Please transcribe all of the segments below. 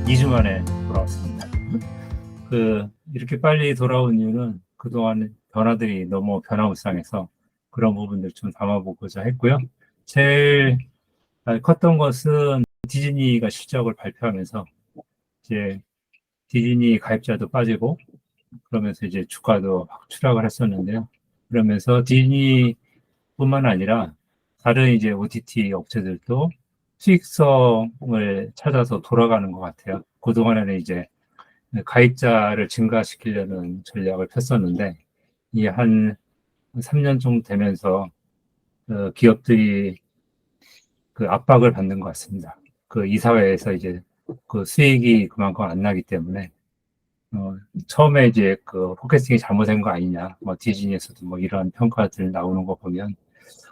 2주 만에 돌아왔습니다. 이렇게 빨리 돌아온 이유는 그동안 변화들이 너무 변화무쌍해서 그런 부분들 좀 담아보고자 했고요. 제일 컸던 것은 디즈니가 실적을 발표하면서 이제 디즈니 가입자도 빠지고 그러면서 이제 주가도 확 추락을 했었는데요. 그러면서 디즈니뿐만 아니라 다른 이제 OTT 업체들도 수익성을 찾아서 돌아가는 것 같아요. 그동안에는 이제 가입자를 증가시키려는 전략을 폈었는데, 이 한 3년 정도 되면서 기업들이 그 압박을 받는 것 같습니다. 그 이사회에서 이제 그 수익이 그만큼 안 나기 때문에, 처음에 이제 그 포캐스팅이 잘못된 거 아니냐, 뭐 디즈니에서도 뭐 이런 평가들 나오는 거 보면,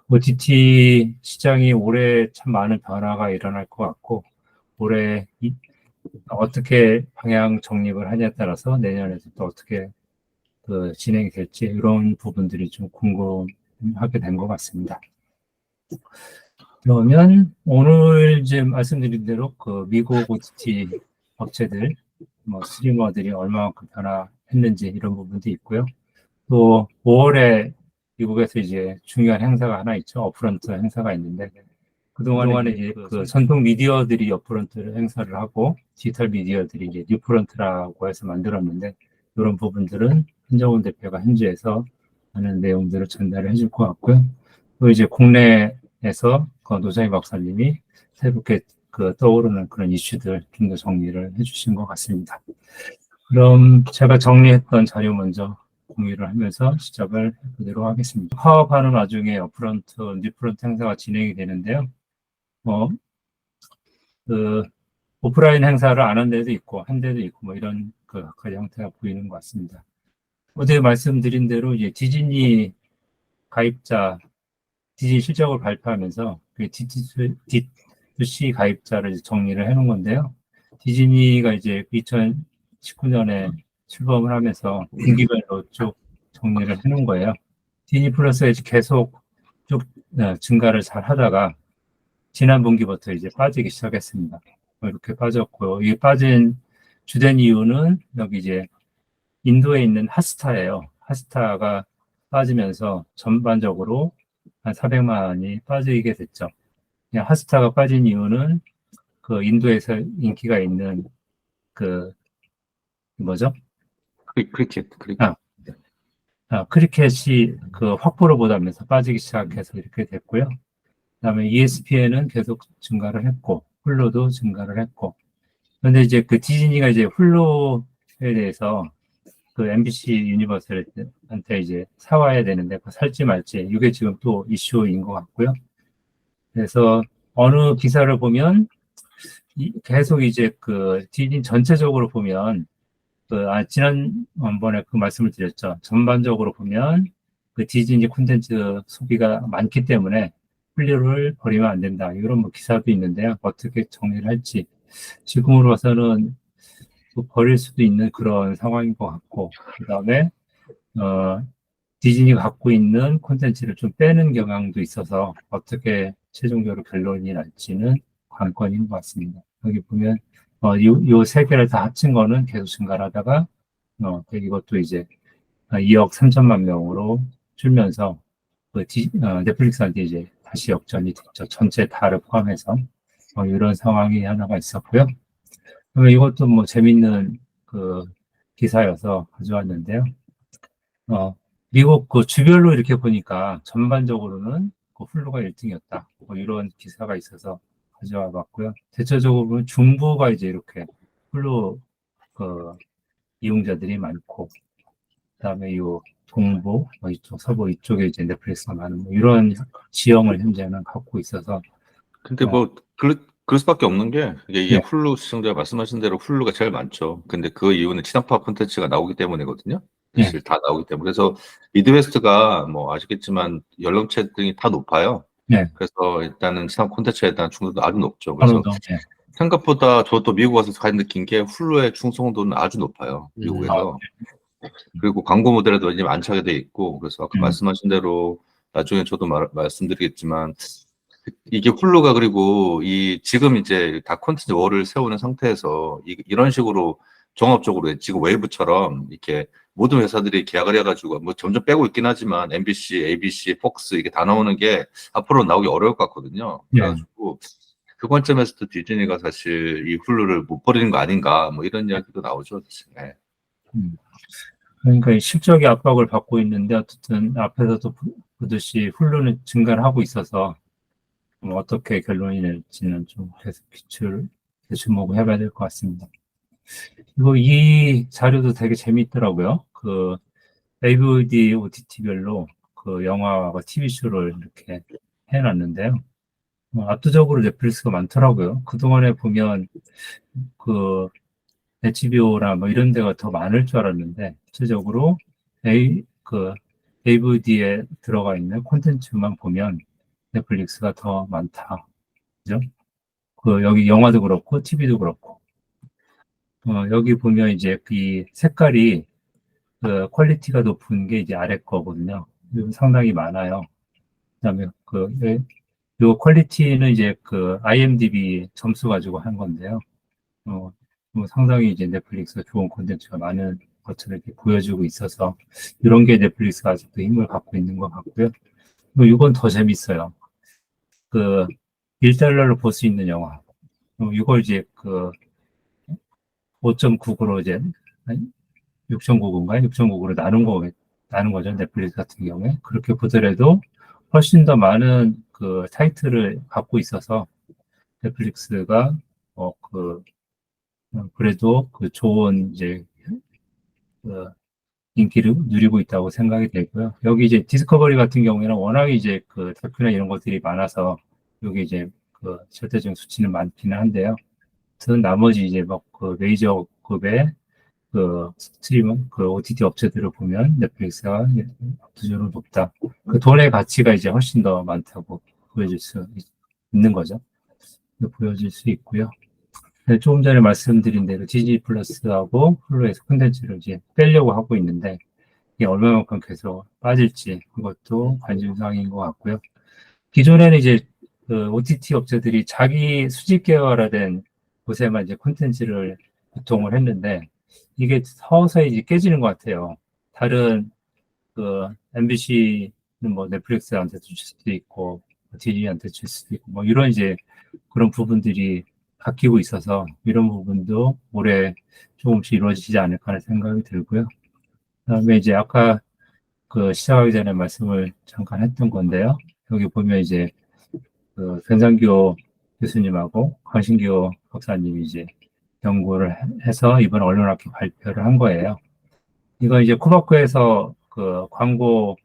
OTT 시장이 올해 참 많은 변화가 일어날 것 같고, 올해 어떻게 방향 정립을 하냐에 따라서 내년에도 또 어떻게 진행이 될지 이런 부분들이 좀 궁금하게 된 것 같습니다. 그러면 오늘 이제 말씀드린 대로 그 미국 OTT 업체들, 뭐 스트리머들이 얼마만큼 변화했는지 이런 부분도 있고요. 또 5월에 미국에서 이제 중요한 행사가 하나 있죠. 어프런트 행사가 있는데 그동안에 이제 그 전통 미디어들이 어프런트 행사를 하고 디지털 미디어들이 이제 뉴프런트라고 해서 만들었는데 이런 부분들은 한정훈 대표가 현지에서 하는 내용들을 전달을 해줄 것 같고요. 또 이제 국내에서 그 노장희 박사님이 새롭게 떠오르는 그런 이슈들 좀 더 정리를 해주신 것 같습니다. 그럼 제가 정리했던 자료 먼저 공유를 하면서 시작을 해보도록 하겠습니다. 파업하는 와중에 어프런트, 뉴프런트 행사가 진행이 되는데요. 오프라인 행사를 안 한 데도 있고, 한 데도 있고, 뭐 이런 각가지 형태가 보이는 것 같습니다. 어제 말씀드린 대로 이제 디즈니 가입자, 디즈니 실적을 발표하면서 D2C 가입자를 정리를 해놓은 건데요. 디즈니가 이제 2019년에 출범을 하면서 분기별로 쭉 정리를 해놓은 거예요. 디즈니 플러스에 계속 쭉 증가를 잘 하다가 지난 분기부터 이제 빠지기 시작했습니다. 이렇게 빠졌고요. 이게 빠진 주된 이유는 여기 이제 인도에 있는 핫스타예요. 핫스타가 빠지면서 전반적으로 한 400만 원이 빠지게 됐죠. 핫스타가 빠진 이유는 그 인도에서 인기가 있는 뭐죠? 크리켓. 크리켓이 확보를 못하면서 빠지기 시작해서 이렇게 됐고요. 그다음에 ESPN은 계속 증가를 했고, 훌루도 증가를 했고, 그런데 이제 디즈니가 이제 훌루에 대해서 MBC 유니버설한테 이제 사와야 되는데 살지 말지 이게 지금 또 이슈인 것 같고요. 그래서 어느 기사를 보면 계속 이제 디즈니 전체적으로 보면 지난번에 말씀을 드렸죠. 전반적으로 보면 디즈니 콘텐츠 소비가 많기 때문에 훌류를 버리면 안 된다. 이런 기사도 있는데요. 어떻게 정리를 할지 지금으로 봐서는 버릴 수도 있는 그런 상황인 것 같고, 그 다음에 디즈니가 갖고 있는 콘텐츠를 좀 빼는 경향도 있어서 어떻게 최종적으로 결론이 날지는 관건인 것 같습니다. 여기 보면 요 세 개를 다 합친 거는 계속 증가를 하다가 이것도 이제 2억 3천만 명으로 줄면서 넷플릭스한테 이제 다시 역전이 됐죠. 전체 다를 포함해서 이런 상황이 하나가 있었고요. 이것도 뭐 재밌는 기사여서 가져왔는데요. 미국 주별로 이렇게 보니까 전반적으로는 훌루가 1등이었다. 이런 기사가 있어서 가져와 봤고요. 대체적으로 보면 중부가 이제 이렇게 훌루 이용자들이 많고, 그다음에 요 동부, 이쪽 서부 이쪽에 이제 넷플릭스가 많은 이런 지형을 현재는 갖고 있어서. 근데 그럴 수밖에 없는 게 이게 네. 훌루 시청자 말씀하신 대로 훌루가 제일 많죠. 근데 그 이유는 지상파 콘텐츠가 나오기 때문이거든요. 사실 다 나오기 때문에. 그래서 미드웨스트가 뭐 아시겠지만 연령대 등이 다 높아요. 네. 그래서 일단은 지상 콘텐츠에 대한 중독도 아주 높죠. 그래서 네. 생각보다 저도 미국 와서 잘 느낀 게 훌루의 충성도는 아주 높아요. 미국에서. 그리고 광고 모델에도 안착이 돼 있고, 그래서 아까 말씀하신 대로 나중에 저도 말씀드리겠지만 이게 훌루가 그리고 지금 이제 다 콘텐츠 월을 세우는 상태에서 이런 식으로 종합적으로 지금 웨이브처럼 이렇게 모든 회사들이 계약을 해가지고 뭐 점점 빼고 있긴 하지만 MBC, ABC, 폭스 이게 다 나오는 게 앞으로 나오기 어려울 것 같거든요. 예. 그래가지고 그 관점에서도 디즈니가 사실 이 훌루를 못 버리는 거 아닌가 뭐 이런 이야기도 나오죠. 사실. 네. 그러니까 이 실적이 압박을 받고 있는데 어쨌든 앞에서도 보듯이 훌루는 증가를 하고 있어서 어떻게 결론이 낼지는 좀 계속 주목을 해봐야 될 것 같습니다. 그리고 이 자료도 되게 재미있더라고요. 그 AVD OTT별로 그 영화와 TV쇼를 이렇게 해놨는데요. 압도적으로 넷플릭스가 많더라고요. 그동안에 보면 그 HBO나 뭐 이런 데가 더 많을 줄 알았는데, 실제적으로 AVD에 들어가 있는 콘텐츠만 보면 넷플릭스가 더 많다. 그죠? 여기 영화도 그렇고, TV도 그렇고. 여기 보면 이제 이 색깔이 그 퀄리티가 높은 게 이제 아래 거거든요. 이거 상당히 많아요. 그다음에 요 퀄리티는 이제 그 IMDb 점수 가지고 한 건데요. 뭐 상당히 이제 넷플릭스가 좋은 콘텐츠가 많은 것처럼 이렇게 보여주고 있어서 이런 게 넷플릭스가 아직도 힘을 갖고 있는 것 같고요. 그리고 이건 더 재밌어요. 그 1달러로 볼 수 있는 영화. 이걸 이제 그 5.99로 이제 6.99인가요? 6.99로 나눈 거죠. 넷플릭스 같은 경우에. 그렇게 보더라도 훨씬 더 많은 그 타이틀을 갖고 있어서 넷플릭스가 그래도 그 좋은 이제 그 인기를 누리고 있다고 생각이 되고요. 여기 이제 디스커버리 같은 경우에는 워낙에 이제 그 다큐나 이런 것들이 많아서 여기 이제 그 절대적인 수치는 많기는 한데요. 나머지 이제 막 그 메이저급의 그 스트리밍, 그 OTT 업체들을 보면 넷플릭스가 압도적으로 높다. 그 돈의 가치가 이제 훨씬 더 많다고 보여질 수 있는 거죠. 보여질 수 있고요. 네, 조금 전에 말씀드린 대로 디즈니 플러스하고 훌루에서 콘텐츠를 이제 빼려고 하고 있는데 이게 얼마만큼 계속 빠질지 그것도 관심사항인 것 같고요. 기존에는 이제 그 OTT 업체들이 자기 수직 계열화된 곳에만 이제 콘텐츠를 유통을 했는데 이게 서서히 이제 깨지는 것 같아요. 다른 그 MBC는 뭐 넷플릭스한테 줄 수도 있고 디즈니한테 줄 수도 있고 뭐 이런 이제 그런 부분들이 바뀌고 있어서 이런 부분도 올해 조금씩 이루어지지 않을까 하는 생각이 들고요. 그다음에 이제 아까 그 시작하기 전에 말씀을 잠깐 했던 건데요. 여기 보면 이제 그 변상규 교수님하고 강신규 박사님이 이제 연구를 해서 이번 언론학회 발표를 한 거예요. 이거 이제 코바코에서 그 광고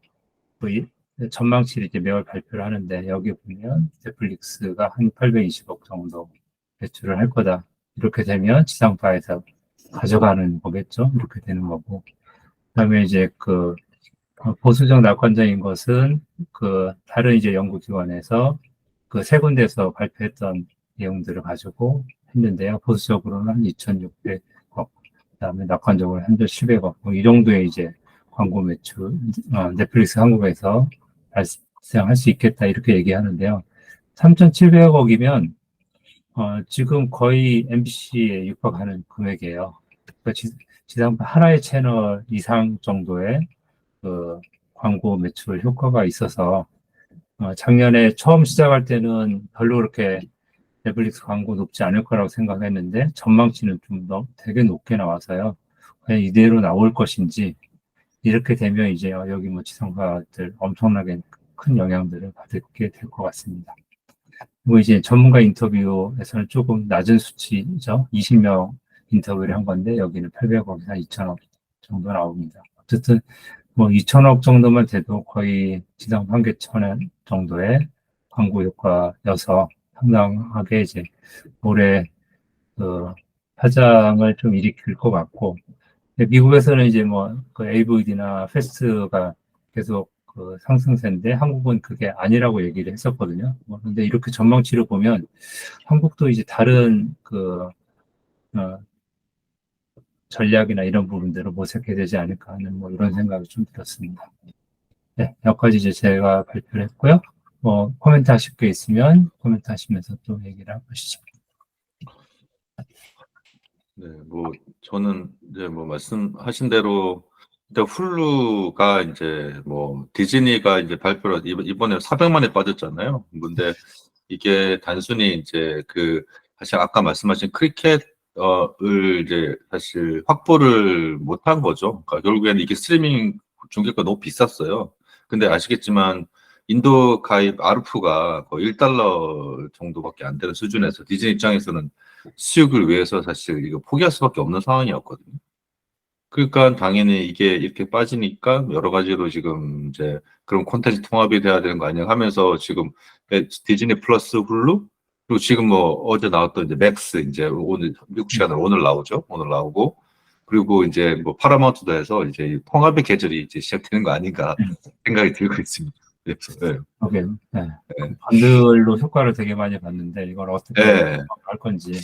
그 전망치를 이제 매월 발표를 하는데 여기 보면 넷플릭스가 한 820억 정도 매출을 할 거다. 이렇게 되면 지상파에서 가져가는 거겠죠. 이렇게 되는 거고. 그다음에 이제 그 보수적 낙관적인 것은 그 다른 이제 연구기관에서 그 세 군데에서 발표했던 내용들을 가지고 했는데요. 보수적으로는 한 2,600억, 그다음에 낙관적으로 한 1,700억, 뭐이 정도의 이제 광고 매출, 넷플릭스 한국에서 발생할 수 있겠다 이렇게 얘기하는데요. 3,700억이면 지금 거의 MBC에 육박하는 금액이에요. 그러니까 지상파 하나의 채널 이상 정도의 그 광고 매출 효과가 있어서 작년에 처음 시작할 때는 별로 그렇게 넷플릭스 광고 높지 않을 거라고 생각했는데 전망치는 좀 되게 높게 나와서요. 그냥 이대로 나올 것인지 이렇게 되면 이제 여기 뭐 지상파들 엄청나게 큰 영향들을 받게 될 것 같습니다. 그리고 이제 전문가 인터뷰에서는 조금 낮은 수치죠. 20명 인터뷰를 한 건데 여기는 800억이나 2천억 정도 나옵니다. 어쨌든 뭐 2천억 정도만 돼도 거의 지상 한개천 정도의 광고 효과여서 상당하게 이제 올해 그 파장을 좀 일으킬 것 같고 미국에서는 이제 뭐그 AVD나 패스트가 계속 그 상승세인데 한국은 그게 아니라고 얘기를 했었거든요. 그런데 이렇게 전망치를 보면 한국도 이제 다른 그 전략이나 이런 부분들을 모색해야 되지 않을까 하는 뭐 이런 생각이 좀 들었습니다. 네, 여기까지 이제 제가 발표를 했고요. 뭐 코멘트 하실 게 있으면 코멘트 하시면서 또 얘기를 하시죠. 네, 뭐 저는 이제 뭐 말씀하신 대로 일단 훌루가 이제 뭐 디즈니가 이제 발표를 이번에 400만에 빠졌잖아요. 근데 이게 단순히 이제 그 사실 아까 말씀하신 크리켓을 이제 사실 확보를 못한 거죠. 그러니까 결국에는 이게 스트리밍 중계가 너무 비쌌어요. 근데 아시겠지만 인도 가입 아르푸가 거의 1달러 정도밖에 안 되는 수준에서 디즈니 입장에서는 수익을 위해서 사실 이거 포기할 수밖에 없는 상황이었거든요. 그러니까 당연히 이게 이렇게 빠지니까 여러 가지로 지금 이제 그런 콘텐츠 통합이 돼야 되는 거 아니야 하면서 지금 디즈니 플러스 훌루 그리고 지금 뭐 어제 나왔던 이제 맥스 이제 오늘 미국 시간으로 오늘 나오죠. 오늘 나오고 그리고 이제 뭐 파라마운트도 해서 이제 통합의 계절이 이제 시작되는 거 아닌가 생각이 들고 있습니다. 그래서 네. 오케이. 네. 네. 번들로 효과를 되게 많이 봤는데 이걸 어떻게 네. 할 건지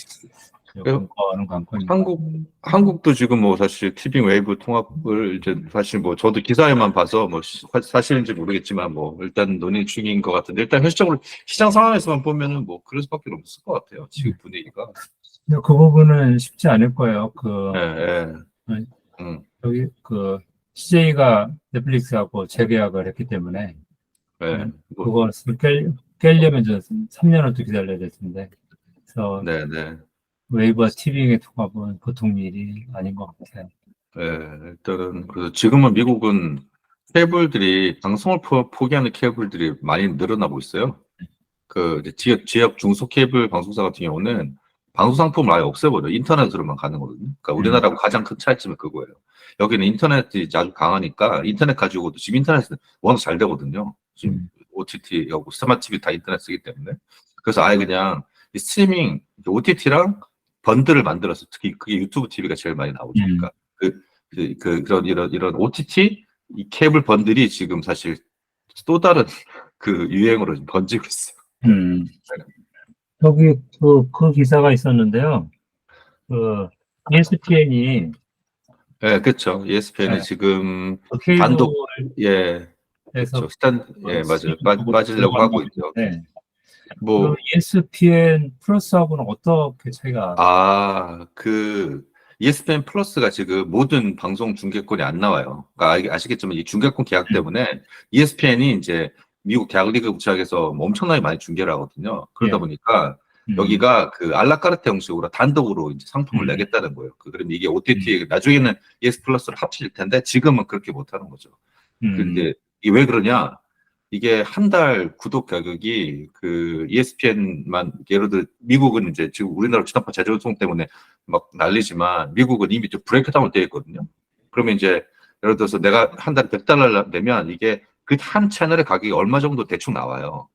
그래서 관건입니다. 한국도 지금 뭐 사실 티빙 웨이브 통합을 이제 사실 뭐 저도 기사에만 봐서 뭐 사실인지 모르겠지만 뭐 일단 논의 중인 것 같은데 일단 현실적으로 시장 상황에서만 보면은 뭐 그럴 수밖에 없을 것 같아요. 지금 분위기가. 근데 그 부분은 쉽지 않을 거예요. 예, 예. 여기 그 CJ가 넷플릭스하고 재계약을 했기 때문에 예. 뭐, 그것을 깨려면 3년은 또 기다려야 될 텐데 그래서 네, 네. 웨이브와 티빙의 통합은 보통 일이 아닌 것 같아요. 예, 일단은 그래서 지금은 미국은 케이블들이 방송을 포기하는 케이블들이 많이 늘어나고 있어요. 그 이제 지역 중소 케이블 방송사 같은 경우는 방송 상품을 아예 없애버려 인터넷으로만 가는 거거든요. 그러니까 우리나라하고 가장 큰 차이점이 그거예요. 여기는 인터넷이 아주 강하니까 인터넷 가지고도 지금 인터넷은 워낙 잘 되거든요. 지금 OTT하고 스마트 TV 다 인터넷 쓰기 때문에 그래서 아예 그냥 이 스트리밍 OTT랑 번들을 만들어서 특히 그게 유튜브 TV가 제일 많이 나오죠. 그러니까 그런 이런 OTT 이 케이블 번들이 지금 사실 또 다른 그 유행으로 지금 번지고 있어요. 여기 그 기사가 있었는데요. 그 ESPN이 네, 그렇죠. ESPN이 네, 지금 그 단독 케이블에서 예, 그렇죠. 예, 맞아요. 쪽으로 빠지려고 하고 있죠. 들어갔는데 그럼 뭐 ESPN 플러스하고는 어떻게 차이가? 그 ESPN 플러스가 지금 모든 방송 중계권이 안 나와요. 그러니까 아시겠지만 이 중계권 계약 때문에 ESPN이 이제 미국 대학리그 구축에서 뭐 엄청나게 많이 중계를 하거든요. 그러다 예. 보니까 여기가 그 알라카르테 형식으로 단독으로 이제 상품을 내겠다는 거예요. 그러면 이게 OTT 나중에는 ES 플러스를 합칠 텐데 지금은 그렇게 못 하는 거죠. 근데 이게 왜 그러냐? 이게 한 달 구독 가격이 그 ESPN만 예를 들어 미국은 이제 지금 우리나라 지단파 재조성 때문에 막 난리지만 미국은 이미 좀 브레이크다운 되어 있거든요. 그러면 이제 예를 들어서 내가 한 달에 $100 내면 이게 그 한 채널의 가격이 얼마 정도 대충 나와요.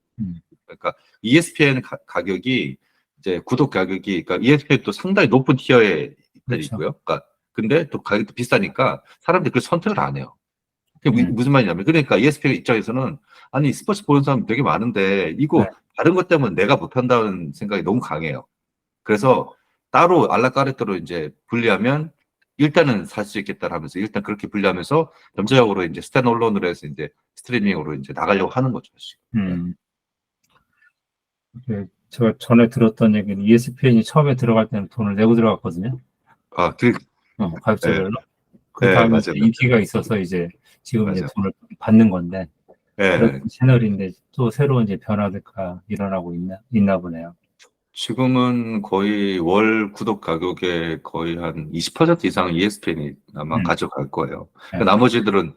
그러니까 ESPN 가격이 이제 구독 가격이 그러니까 ESPN도 상당히 높은 티어에 그렇죠. 있고요. 그러니까 근데 또 가격도 비싸니까 사람들이 그 선택을 안 해요. 그게 무슨 말이냐면 그러니까 ESPN 입장에서는 아니 스포츠 보는 사람 되게 많은데 이거 다른 것 때문에 내가 못한다는 생각이 너무 강해요. 그래서 따로 알라카르테로 이제 분리하면 일단은 살 수 있겠다 하면서 일단 그렇게 분리하면서 점차적으로 이제 스탠올론으로 해서 이제 스트리밍으로 이제 나가려고 하는 거죠. 지금. 제가 전에 들었던 얘기는 ESPN이 처음에 들어갈 때는 돈을 내고 들어갔거든요. 가입자별로. 그 다음에 맞아요. 인기가 있어서 이제 지금 이제 맞아요. 돈을 받는 건데 그런 네. 채널인데 또 새로운 이제 변화가 일어나고 있나 보네요. 지금은 거의 월 구독 가격의 거의 한 20% 이상 ESPN이 아마 가져갈 거예요. 그러니까 나머지들은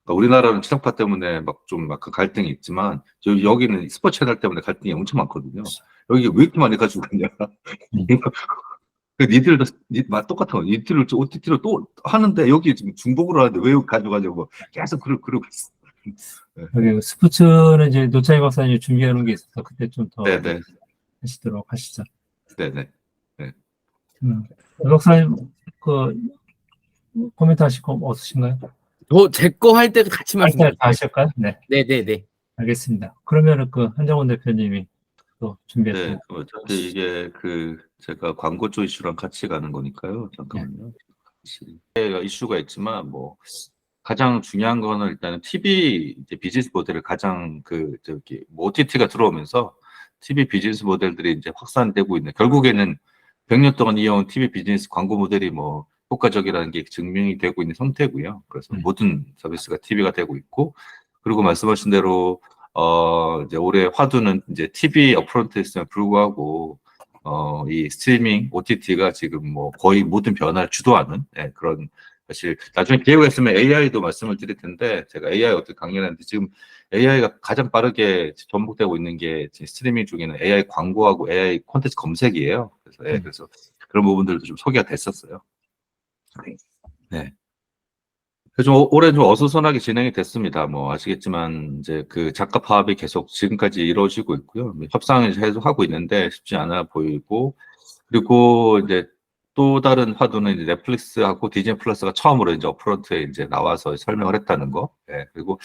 그러니까 우리나라는 지상파 때문에 막 좀 막 그 갈등이 있지만 여기는 스포츠 채널 때문에 갈등이 엄청 많거든요. 여기 왜 이렇게 많이 가지고 있냐? 그 니들도 맛 똑같아. 니들을 OTT로 또 하는데 여기 지금 중복으로 하는데 왜 가져가냐고 계속 그러고 있어. 여기 스포츠는 이제 노창희 박사님 준비해 놓은 게 있어서 그때 좀 더 네네. 하시도록 하시죠. 네네. 박사님 그 코멘트 하실 거 없으신가요? 제 거 할 때도 같이 말씀해 다 하실까요? 네. 네네네. 알겠습니다. 그러면은 그 한정원 대표님이 또 준비했던. 네, 어차피 이게 제가 광고 쪽 이슈랑 같이 가는 거니까요. 잠깐만요. 이슈가 있지만 뭐 가장 중요한 거는 일단은 TV 이제 비즈니스 모델을 가장 뭐 OTT가 들어오면서 TV 비즈니스 모델들이 이제 확산되고 있는, 결국에는 100년 동안 이어온 TV 비즈니스 광고 모델이 뭐 효과적이라는 게 증명이 되고 있는 상태고요. 그래서 모든 서비스가 TV가 되고 있고, 그리고 말씀하신 대로 이제 올해 화두는 이제 TV 업프론트였음에 불구하고 이 스트리밍 OTT가 지금 뭐 거의 모든 변화를 주도하는, 예, 그런, 사실 나중에 기회가 있으면 AI도 말씀을 드릴 텐데, 제가 AI 어떻게 강연하는데, 지금 AI가 가장 빠르게 전복되고 있는 게 지금 스트리밍 중에는 AI 광고하고 AI 콘텐츠 검색이에요. 그래서 그래서 그런 부분들도 좀 소개가 됐었어요. 네. 좀 올해 좀 어수선하게 진행이 됐습니다. 뭐 아시겠지만 이제 그 작가 파업이 계속 지금까지 이루어지고 있고요. 협상을 계속 하고 있는데 쉽지 않아 보이고, 그리고 이제 또 다른 화두는 이제 넷플릭스하고 디즈니 플러스가 처음으로 이제 업프론트에 이제 나와서 설명을 했다는 거. 예, 그리고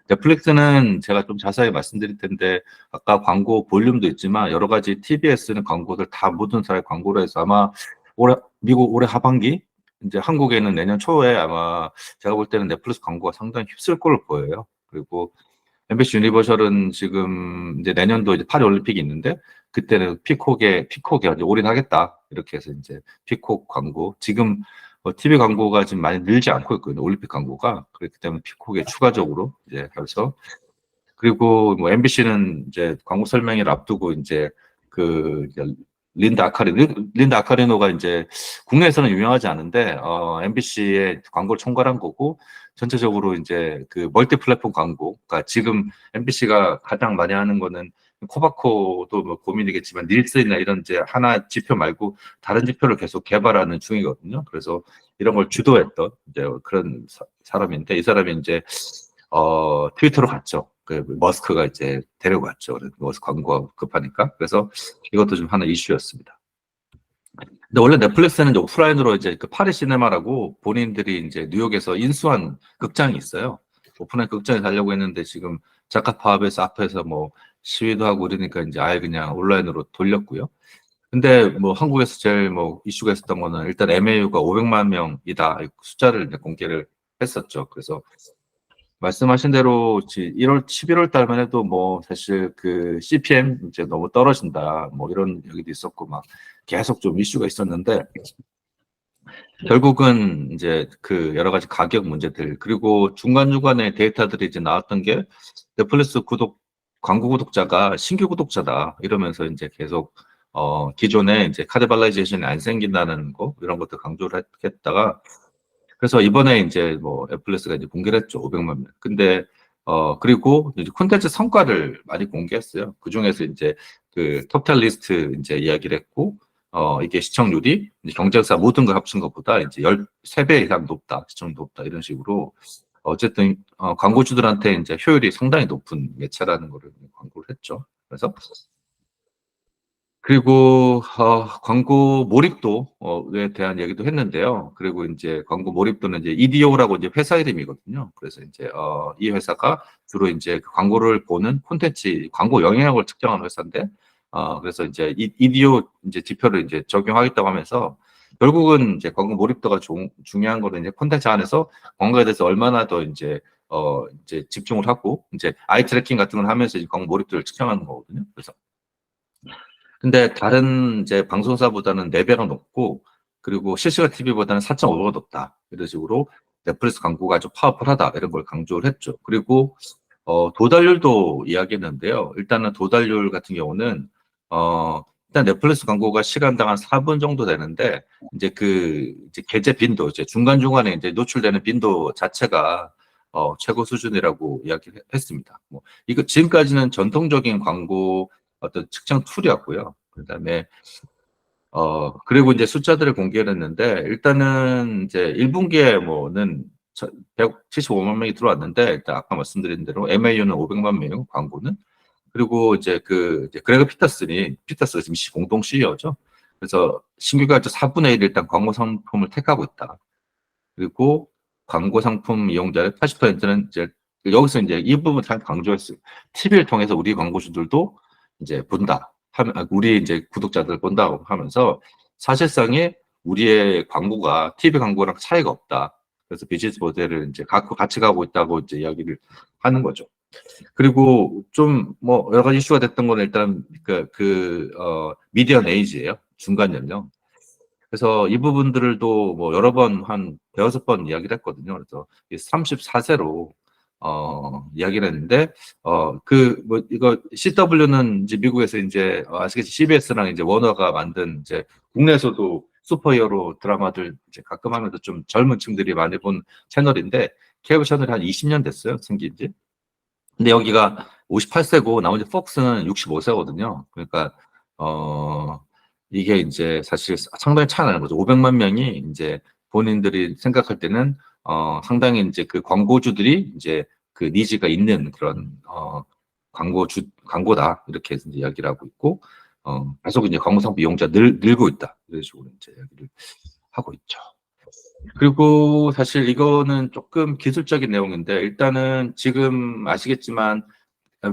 넷플릭스는 제가 좀 자세히 말씀드릴 텐데, 아까 광고 볼륨도 있지만 여러 가지 TV에 쓰는 광고들 다 모든 사람의 광고로 해서 아마 미국 올해 하반기, 이제 한국에는 내년 초에 아마 제가 볼 때는 넷플릭스 광고가 상당히 휩쓸 걸로 보여요. 그리고 MBC 유니버셜은 지금 이제 내년도 이제 파리 올림픽이 있는데, 그때는 피콕에 이제 올인하겠다, 이렇게 해서 이제 피콕 광고, 지금 TV 광고가 지금 많이 늘지 않고 있거든요. 올림픽 광고가. 그렇기 때문에 피콕에 추가적으로 이제 해서, 그리고 뭐 MBC는 이제 광고 설명회를 앞두고 이제 이제 린다 아카리노가 이제 국내에서는 유명하지 않은데 MBC에 광고를 총괄한 거고, 전체적으로 이제 그 멀티 플랫폼 광고, 그러니까 지금 MBC가 가장 많이 하는 거는 코바코도 뭐 고민이겠지만 닐슨이나 이런 이제 하나 지표 말고 다른 지표를 계속 개발하는 중이거든요. 그래서 이런 걸 주도했던 이제 그런 사람인데, 이 사람이 이제 트위터로 갔죠. 그 머스크가 이제 데려갔죠. 머스크 광고가 급하니까. 그래서 이것도 좀 하나 이슈였습니다. 근데 원래 넷플릭스는 이제 오프라인으로 이제 그 파리 시네마라고 본인들이 이제 뉴욕에서 인수한 극장이 있어요. 오프라인 극장에 가려고 했는데 지금 작가 파업에서 앞에서 뭐 시위도 하고 그러니까 이제 아예 그냥 온라인으로 돌렸고요. 근데 뭐 한국에서 제일 뭐 이슈가 있었던 거는 일단 MAU가 500만 명이다, 숫자를 이제 공개를 했었죠. 그래서 말씀하신 대로 11월 달만 해도 뭐 사실 그 CPM 이제 너무 떨어진다, 뭐 이런 얘기도 있었고 막 계속 좀 이슈가 있었는데, 결국은 이제 그 여러 가지 가격 문제들, 그리고 중간중간에 데이터들이 이제 나왔던 게 넷플릭스 광고 구독자가 신규 구독자다, 이러면서 이제 계속 기존에 이제 카드발라이제이션이 안 생긴다는 거, 이런 것들 강조를 했다가, 그래서 이번에 이제 뭐 넷플릭스가 이제 공개를 했죠. 500만 명. 근데 그리고 이제 콘텐츠 성과를 많이 공개했어요. 그 중에서 이제 그 톱10 리스트 이제 이야기를 했고, 이게 시청률이 이제 경쟁사 모든 걸 합친 것보다 이제 13배 이상 높다, 시청률 높다, 이런 식으로 어쨌든 광고주들한테 이제 효율이 상당히 높은 매체라는 거를 광고를 했죠. 그래서 그리고 광고 몰입도에 대한 얘기도 했는데요. 그리고 이제 광고 몰입도는 이제 EDO라고 이제 회사 이름이거든요. 그래서 이제 이 회사가 주로 이제 그 광고를 보는 콘텐츠 광고 영향력을 측정하는 회사인데, 그래서 이제 EDO 이제 지표를 이제 적용하겠다고 하면서, 결국은 이제 광고 몰입도가 중요한 거는 이제 콘텐츠 안에서 광고에 대해서 얼마나 더 이제 이제 집중을 하고 이제 아이 트래킹 같은 걸 하면서 이제 광고 몰입도를 측정하는 거거든요. 그래서 근데 다른 이제 방송사보다는 4배가 높고, 그리고 실시간 TV보다는 4.5배가 높다, 이런 식으로 넷플릭스 광고가 아주 파워풀하다, 이런 걸 강조를 했죠. 그리고 도달률도 이야기했는데요. 일단은 도달률 같은 경우는 일단 넷플릭스 광고가 시간당 한 4분 정도 되는데, 이제 이제 게재 빈도, 이제 중간중간에 이제 노출되는 빈도 자체가 최고 수준이라고 이야기를 했습니다. 뭐 이거 지금까지는 전통적인 광고 어떤 측정 툴이었고요. 그다음에 그리고 이제 숫자들을 공개를 했는데, 일단은 이제 1분기에 뭐는 175만 명이 들어왔는데, 일단 아까 말씀드린 대로 MAU는 500만 명, 광고는. 그리고 이제 이제 그레그 피터스가 지금 공동 CEO죠. 그래서 신규 가입자 4분의 1 일단 광고 상품을 택하고 있다. 그리고 광고 상품 이용자의 80%는 이제 여기서 이제 이 부분 잘 강조했어요. TV를 통해서 우리 광고주들도 이제 본다. 우리 이제 구독자들 본다고 하면서, 사실상에 우리의 광고가 TV 광고랑 차이가 없다. 그래서 비즈니스 모델을 이제 갖고 같이 가고 있다고 이제 이야기를 하는 거죠. 그리고 좀 뭐 여러 가지 이슈가 됐던 건 일단 미디언 에이지예요. 중간 연령. 그래서 이 부분들도 뭐 여러 번 한 대여섯 번 이야기를 했거든요. 그래서 34세로 이야기를 했는데 뭐 이거 CW는 이제 미국에서 이제 아시겠지 CBS랑 이제 워너가 만든 이제 국내에서도 슈퍼히어로 드라마들 이제 가끔 하면서 좀 젊은 층들이 많이 본 채널인데 케이블 채널이 한 20년 됐어요. 생긴 지. 근데 여기가 58세고 나머지 폭스는 65세거든요. 그러니까 이게 이제 사실 상당히 차이 나는 거죠. 500만 명이 이제 본인들이 생각할 때는 상당히 이제 그 광고주들이 이제 그 니즈가 있는 그런 광고다 이렇게 이제 이야기를 하고 있고 계속 이제 광고 상품 이용자 늘고 있다 이런 식으로 이제 이야기를 하고 있죠. 그리고 사실 이거는 조금 기술적인 내용인데 일단은 지금 아시겠지만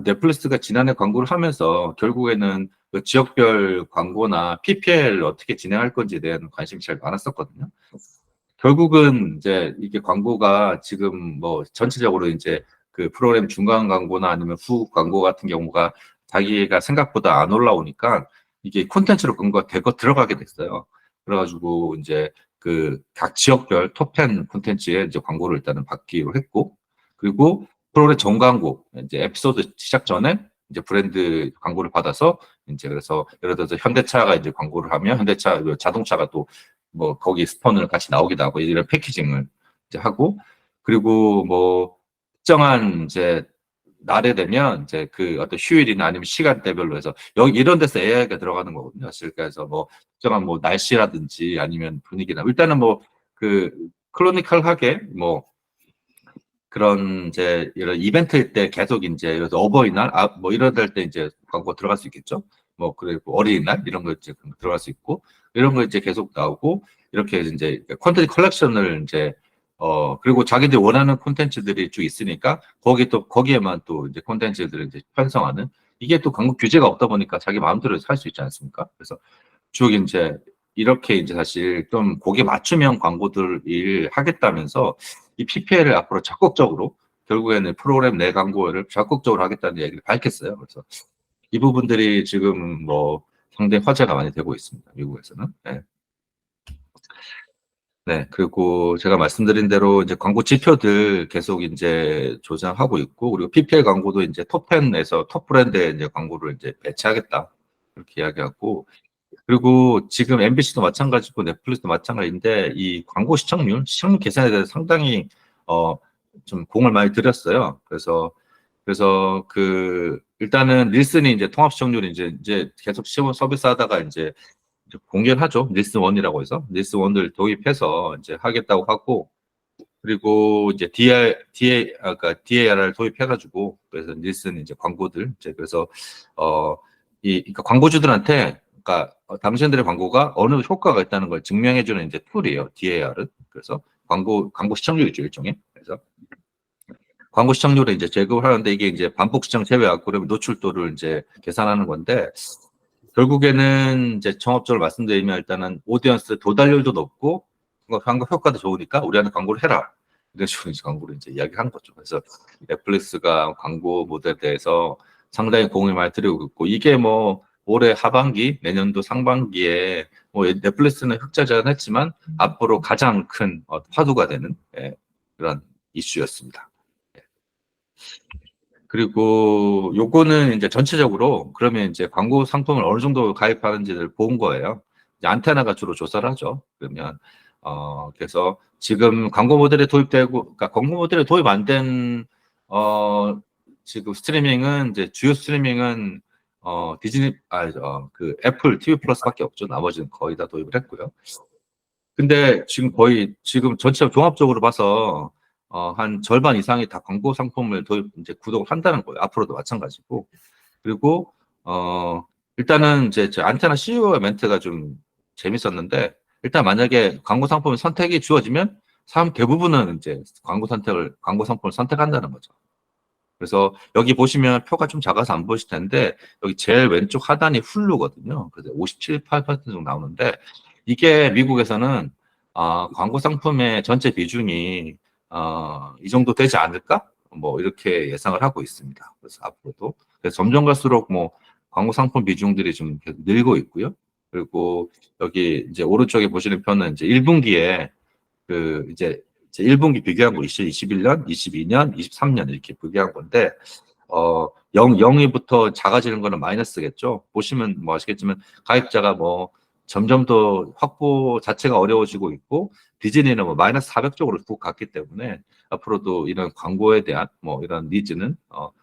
넷플릭스가 지난해 광고를 하면서 결국에는 그 지역별 광고나 PPL 어떻게 진행할 건지에 대한 관심이 제일 많았었거든요. 결국은 이제 이게 광고가 지금 뭐 전체적으로 이제 그 프로그램 중간 광고나 아니면 후 광고 같은 경우가 자기가 생각보다 안 올라오니까 이게 콘텐츠로 근거되고 들어가게 됐어요. 그래가지고 이제 그 각 지역별 톱10 콘텐츠에 이제 광고를 일단은 받기로 했고, 그리고 프로그램 전광고 이제 에피소드 시작 전에 이제 브랜드 광고를 받아서 이제 그래서 예를 들어서 현대차가 이제 광고를 하면 현대차 자동차가 또 뭐 거기 스폰을 같이 나오기도 하고 이런 패키징을 이제 하고, 그리고 뭐 특정한 이제 날에 되면 이제 그 어떤 휴일이나 아니면 시간대별로 해서 여기 이런 데서 AI가 들어가는 거거든요. 그래서 뭐 특정한 뭐 날씨라든지 아니면 분위기나 일단은 뭐 그 클로니컬하게 뭐 그런 이제 이런 이벤트일 때 계속 이제 예를 들어 어버이날 뭐 이런 때 이제 광고 들어갈 수 있겠죠. 뭐 그리고 어린이날 이런 거 이제 들어갈 수 있고 이런 거 이제 계속 나오고 이렇게 이제 콘텐츠 컬렉션을 이제 그리고 자기들이 원하는 콘텐츠들이 쭉 있으니까 거기에만 또 이제 콘텐츠들을 이제 편성하는, 이게 또 광고 규제가 없다 보니까 자기 마음대로 살 수 있지 않습니까? 그래서 쭉 이제 이렇게 이제 사실 좀 거기에 맞춤형 광고들을 하겠다면서 이 PPL을 앞으로 적극적으로 결국에는 프로그램 내 광고를 적극적으로 하겠다는 얘기를 밝혔어요. 그래서 이 부분들이 지금 뭐 상당히 화제가 많이 되고 있습니다. 미국에서는. 네. 네. 그리고 제가 말씀드린 대로 이제 광고 지표들 계속 이제 조정하고 있고, 그리고 PPL 광고도 이제 톱10에서 톱 브랜드에 이제 광고를 이제 배치하겠다. 그렇게 이야기하고, 그리고 지금 MBC도 마찬가지고 넷플릭스도 마찬가지인데 이 광고 시청률 계산에 대해서 상당히 좀 공을 많이 들였어요. 그래서 그 일단은 닐슨이 이제 통합 시청률이 이제 계속 시험 서비스 하다가 이제 공개를 하죠. 닐슨 원이라고 해서 닐슨 원을 도입해서 이제 하겠다고 하고, 그리고 이제 그러니까 DAR을 도입해가지고 그래서 닐슨 이제 광고들 이제 그래서 그러니까 광고주들한테 그러니까 당신들의 광고가 어느 효과가 있다는 걸 증명해주는 이제 툴이에요. DAR은. 그래서 광고 시청률이죠, 일종의. 그래서 광고 시청률을 이제 제급을 하는데 이게 이제 반복 시청 제외하고 그러면 노출도를 이제 계산하는 건데, 결국에는 이제 종합적으로 말씀드리면 일단은 오디언스 도달률도 높고 광고 효과도 좋으니까 우리한테 광고를 해라. 이런 식으로 이제 광고를 이제 이야기하는 거죠. 그래서 넷플릭스가 광고 모델에 대해서 상당히 공을 많이 들이고 있고, 이게 뭐 올해 하반기, 내년도 상반기에 뭐 넷플릭스는 흑자전했지만 앞으로 가장 큰 화두가 되는 그런 이슈였습니다. 그리고 요거는 이제 전체적으로 그러면 이제 광고 상품을 어느 정도 가입하는지를 본 거예요. 이제 안테나가 주로 조사를 하죠. 그러면 그래서 지금 광고 모델에 도입되고, 그러니까 광고 모델에 도입 안 된 지금 스트리밍은 이제 주요 스트리밍은 디즈니 그 애플 TV 플러스밖에 없죠. 나머지는 거의 다 도입을 했고요. 근데 지금 전체 종합적으로 봐서 한 절반 이상이 다 광고 상품을 이제 구독을 한다는 거예요. 앞으로도 마찬가지고. 그리고 일단은 이제 저 안테나 CEO의 멘트가 좀 재밌었는데, 일단 만약에 광고 상품 선택이 주어지면 사람 대부분은 이제 광고 상품을 선택한다는 거죠. 그래서 여기 보시면 표가 좀 작아서 안 보이실 텐데 여기 제일 왼쪽 하단이 훌루거든요. 그래서 57, 8% 정도 나오는데, 이게 미국에서는 광고 상품의 전체 비중이 이 정도 되지 않을까? 뭐 이렇게 예상을 하고 있습니다. 그래서 앞으로도 그래서 점점 갈수록 뭐 광고 상품 비중들이 좀 계속 늘고 있고요. 그리고 여기 이제 오른쪽에 보시는 편은 이제 1분기에 그 이제 1분기 비교한 거 2021년, 22년, 23년 이렇게 비교한 건데 0위부터 작아지는 거는 마이너스겠죠. 보시면 뭐 아시겠지만 가입자가 뭐 점점 더 확보 자체가 어려워지고 있고 디즈니는 뭐 마이너스 400 쪽으로 쭉 갔기 때문에 앞으로도 이런 광고에 대한 뭐 이런 니즈는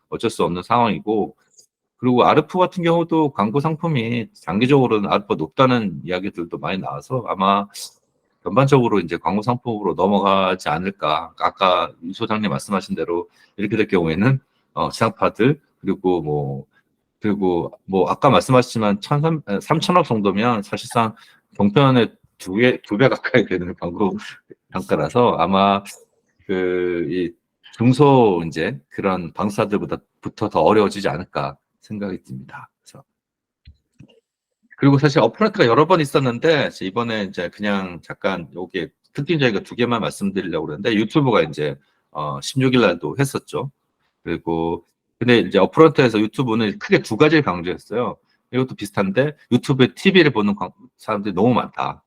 어쩔 수 없는 상황이고 그리고 아르프 같은 경우도 광고 상품이 장기적으로는 아르프가 높다는 이야기들도 많이 나와서 아마 전반적으로 이제 광고 상품으로 넘어가지 않을까. 아까 유 소장님 말씀하신 대로 이렇게 될 경우에는 지상파들 그리고 뭐 아까 말씀하셨지만 3천억 정도면 사실상 종편의 두 배 가까이 되는 광고 단가라서 아마 이 중소 이제 그런 방사들보다부터 더 어려워지지 않을까 생각이 듭니다. 그리고 사실 어플라이트가 여러 번 있었는데 이번에 이제 그냥 잠깐 여기 특징적인 거 두 개만 말씀드리려고 그러는데 유튜브가 이제 16일 날도 했었죠. 그리고 근데 이제 어프런트에서 유튜브는 크게 두 가지를 강조했어요. 이것도 비슷한데 유튜브에 TV를 보는 사람들이 너무 많다.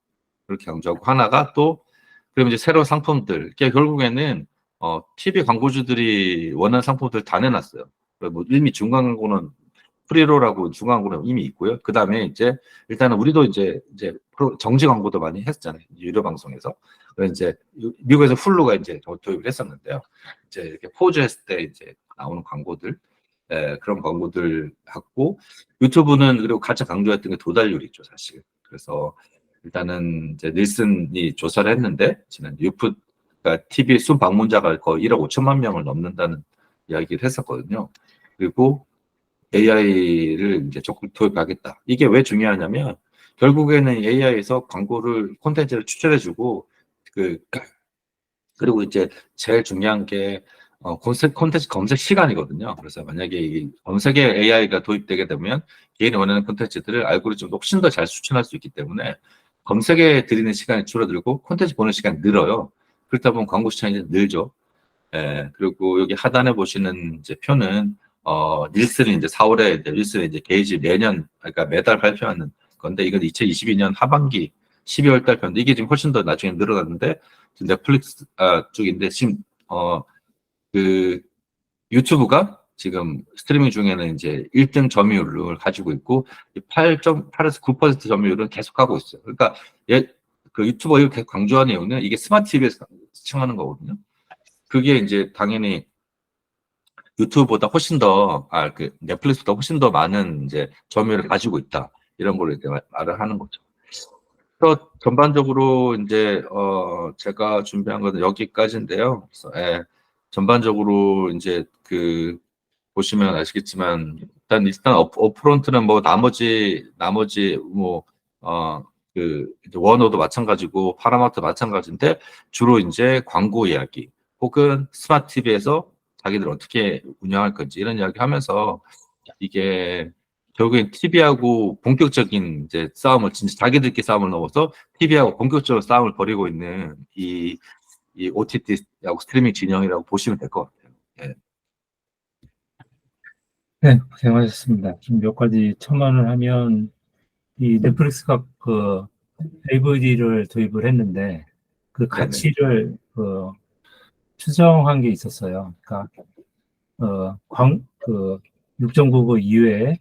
그렇게 강조하고 하나가 또 그럼 이제 새로운 상품들. 결국에는 TV 광고주들이 원하는 상품들 다 내놨어요. 뭐 이미 중간 광고는 프리로라고 중간 광고는 이미 있고요. 그 다음에 이제 일단은 우리도 이제 정지 광고도 많이 했잖아요. 유료 방송에서. 그래서 이제 미국에서 훌루가 이제 도입을 했었는데요. 이제 이렇게 포즈했을 때 이제 나오는 광고들, 그런 광고들 하고 유튜브는 그리고 가장 강조했던 게 도달률이죠, 사실. 그래서 일단은 이제 닐슨이 조사를 했는데 지난 그러니까 TV 순 방문자가 거의 1억 5천만 명을 넘는다는 이야기를 했었거든요. 그리고 AI를 이제 적극 도입하겠다. 이게 왜 중요하냐면 결국에는 AI에서 콘텐츠를 추천해주고 그리고 이제 제일 중요한 게 콘텐츠 검색 시간이거든요. 그래서 만약에 이 검색에 AI가 도입되게 되면 개인이 원하는 콘텐츠들을 알고리즘도 훨씬 더 잘 추천할 수 있기 때문에 검색에 들이는 시간이 줄어들고 콘텐츠 보는 시간이 늘어요. 그렇다 보면 광고 시장이 늘죠. 그리고 여기 하단에 보시는 이제 표는 닐슨이 이제 4월에 닐슨이 이제 게이지 그러니까 매달 발표하는 건데 이건 2022년 하반기 12월 달 편인데 이게 지금 훨씬 더 나중에 늘어났는데 넷플릭스 쪽인데 지금 그 유튜브가 지금 스트리밍 중에는 이제 1등 점유율을 가지고 있고 8.8에서 9% 점유율은 계속 가고 있어요. 그러니까 그 유튜버가 이렇게 강조하는 이유는 이게 스마트 TV에서 시청하는 거거든요. 그게 이제 당연히 유튜브보다 훨씬 넷플릭스보다 훨씬 더 많은 이제 점유율을 가지고 있다. 이런 걸 이제 말을 하는 거죠. 그래서 전반적으로 이제 제가 준비한 거는 여기까지인데요. 그래서 전반적으로 이제 보시면 아시겠지만 일단 어프론트는 뭐 나머지 뭐 이제 워너도 마찬가지고 파라마우트 마찬가지인데 주로 이제 광고 이야기 혹은 스마트 TV에서 자기들 어떻게 운영할 건지 이런 이야기 하면서 이게 결국엔 TV하고 본격적인 이제 싸움을 진짜 자기들끼리 싸움을 넘어서 TV하고 본격적으로 싸움을 벌이고 있는 이 OTT하고 스트리밍 진영이라고 보시면 될 것 같아요. 예. 네, 고생하셨습니다. 좀 몇 가지 첨언을 하면 이 넷플릭스가 AVD를 도입을 했는데 그 가치를 추정한 게 있었어요. 그러니까 6.99 이후에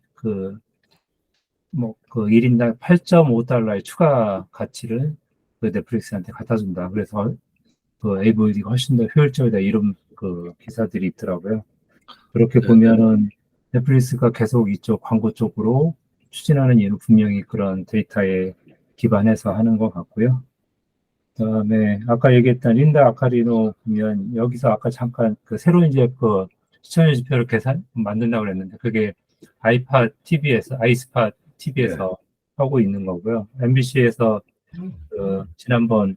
1인당 8.5달러의 추가 가치를 넷플릭스한테 갖다 준다. 그래서 AVD가 훨씬 더 효율적이다. 이런 기사들이 있더라고요. 그렇게 보면은 넷플릭스가 계속 이쪽 광고 쪽으로 추진하는 이유는 분명히 그런 데이터에 기반해서 하는 것 같고요. 그다음에 아까 얘기했던 린다 아카리노 보면 여기서 아까 잠깐 새로운 이제 시청자 지표를 만든다고 그랬는데 그게 아이스파 TV에서 하고 있는 거고요. MBC에서 지난번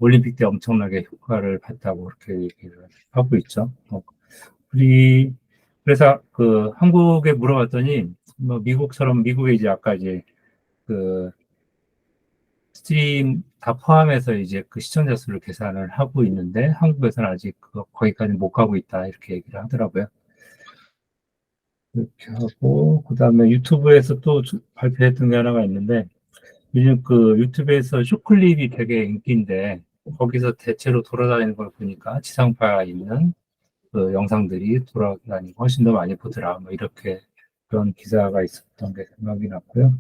올림픽 때 엄청나게 효과를 봤다고 그렇게 얘기를 하고 있죠. 그래서 한국에 물어봤더니 뭐 미국처럼 미국에 이제 아까 이제 스트림 다 포함해서 이제 그 시청자 수를 계산을 하고 있는데 한국에서는 아직 거기까지 못 가고 있다 이렇게 얘기를 하더라고요. 이렇게 하고 그다음에 유튜브에서 또 발표했던 게 하나가 있는데 요즘 그 유튜브에서 숏클립이 되게 인기인데 거기서 대체로 돌아다니는 걸 보니까 지상파에 있는 그 영상들이 돌아다니고 훨씬 더 많이 보더라. 뭐 이렇게 그런 기사가 있었던 게 생각이 났고요.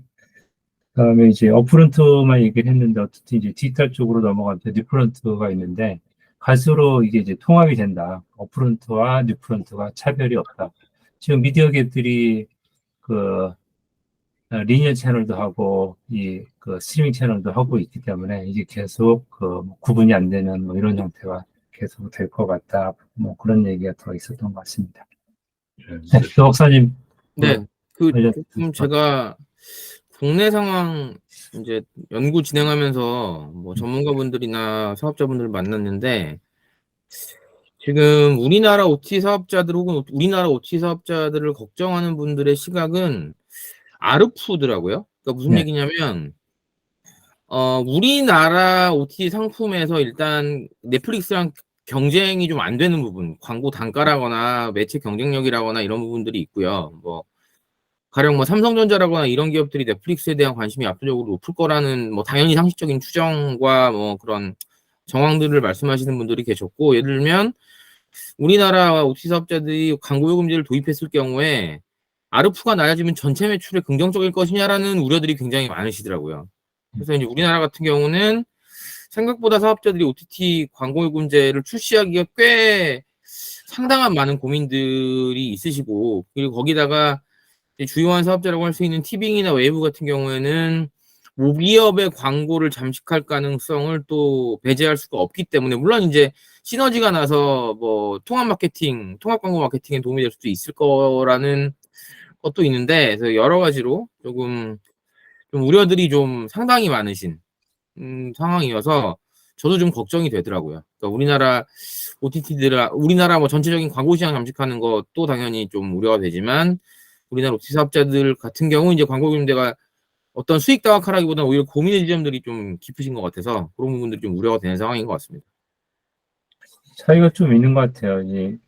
그다음에 이제 어프런트만 얘기를 했는데 어쨌든 이제 디지털 쪽으로 넘어가면 뉴프런트가 있는데 갈수록 이게 이제 통합이 된다. 어프런트와 뉴프런트가 차별이 없다. 지금 미디어계들이 그 리니어 채널도 하고 이 그 스트리밍 채널도 하고 있기 때문에 이게 계속 그 구분이 안 되는 뭐 이런 형태가 계속 될 것 같다. 뭐 그런 얘기가 더 있었던 것 같습니다. 네, 조 박사님. 네, 그 관련- 조금 제가 국내 상황 이제 연구 진행하면서 뭐 전문가분들이나 사업자분들을 만났는데 지금 우리나라 OT 사업자들 혹은 우리나라 OT 사업자들을 걱정하는 분들의 시각은 아르푸더라고요. 그러니까 무슨 네. 얘기냐면 우리나라 OT 상품에서 일단 넷플릭스랑 경쟁이 좀 안 되는 부분, 광고 단가라거나 매체 경쟁력이라거나 이런 부분들이 있고요. 뭐 가령 뭐 삼성전자라거나 이런 기업들이 넷플릭스에 대한 관심이 압도적으로 높을 거라는 뭐 당연히 상식적인 추정과 뭐 그런 정황들을 말씀하시는 분들이 계셨고, 예를 들면 우리나라 OT 사업자들이 광고 요금제를 도입했을 경우에 아르푸가 낮아지면 전체 매출에 긍정적일 것이냐라는 우려들이 굉장히 많으시더라고요. 그래서 이제 우리나라 같은 경우는 생각보다 사업자들이 OTT 광고 요금제를 출시하기가 꽤 상당한 많은 고민들이 있으시고, 그리고 거기다가 주요한 사업자라고 할 수 있는 티빙이나 웨이브 같은 경우에는 모기업의 광고를 잠식할 가능성을 또 배제할 수가 없기 때문에, 물론 이제 시너지가 나서 뭐 통합 마케팅, 통합 광고 마케팅에 도움이 될 수도 있을 거라는 것도 있는데, 그래서 여러 가지로 조금 좀 우려들이 좀 상당히 많으신 상황이어서 저도 좀 걱정이 되더라고요. 그러니까 우리나라 OTT들, 우리나라 뭐 전체적인 광고 시장 잠식하는 것도 당연히 좀 우려가 되지만, 우리나라 OTT 사업자들 같은 경우 이제 광고 경제가 어떤 수익 다각화라기보다는 오히려 고민의 지점들이 좀 깊으신 것 같아서 그런 부분들이 좀 우려가 되는 상황인 것 같습니다. 차이가 좀 있는 것 같아요. 이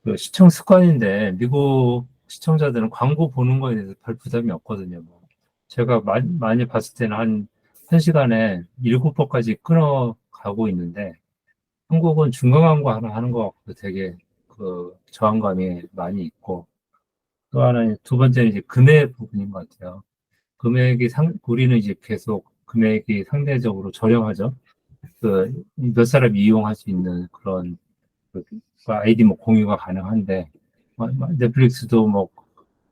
그 시청 습관인데 미국 시청자들은 광고 보는 거에 대해서 별 부담이 없거든요. 뭐 제가 많이 봤을 때는 한 시간에 7번까지 끊어가고 있는데 한국은 중간 광고 하나 하는 것 같고 되게 그 저항감이 많이 있고 또 하나는 두 번째는 이제 금액 부분인 것 같아요. 우리는 이제 계속 금액이 상대적으로 저렴하죠. 그 몇 사람이 이용할 수 있는 그런 그 아이디 뭐 공유가 가능한데 넷플릭스도 뭐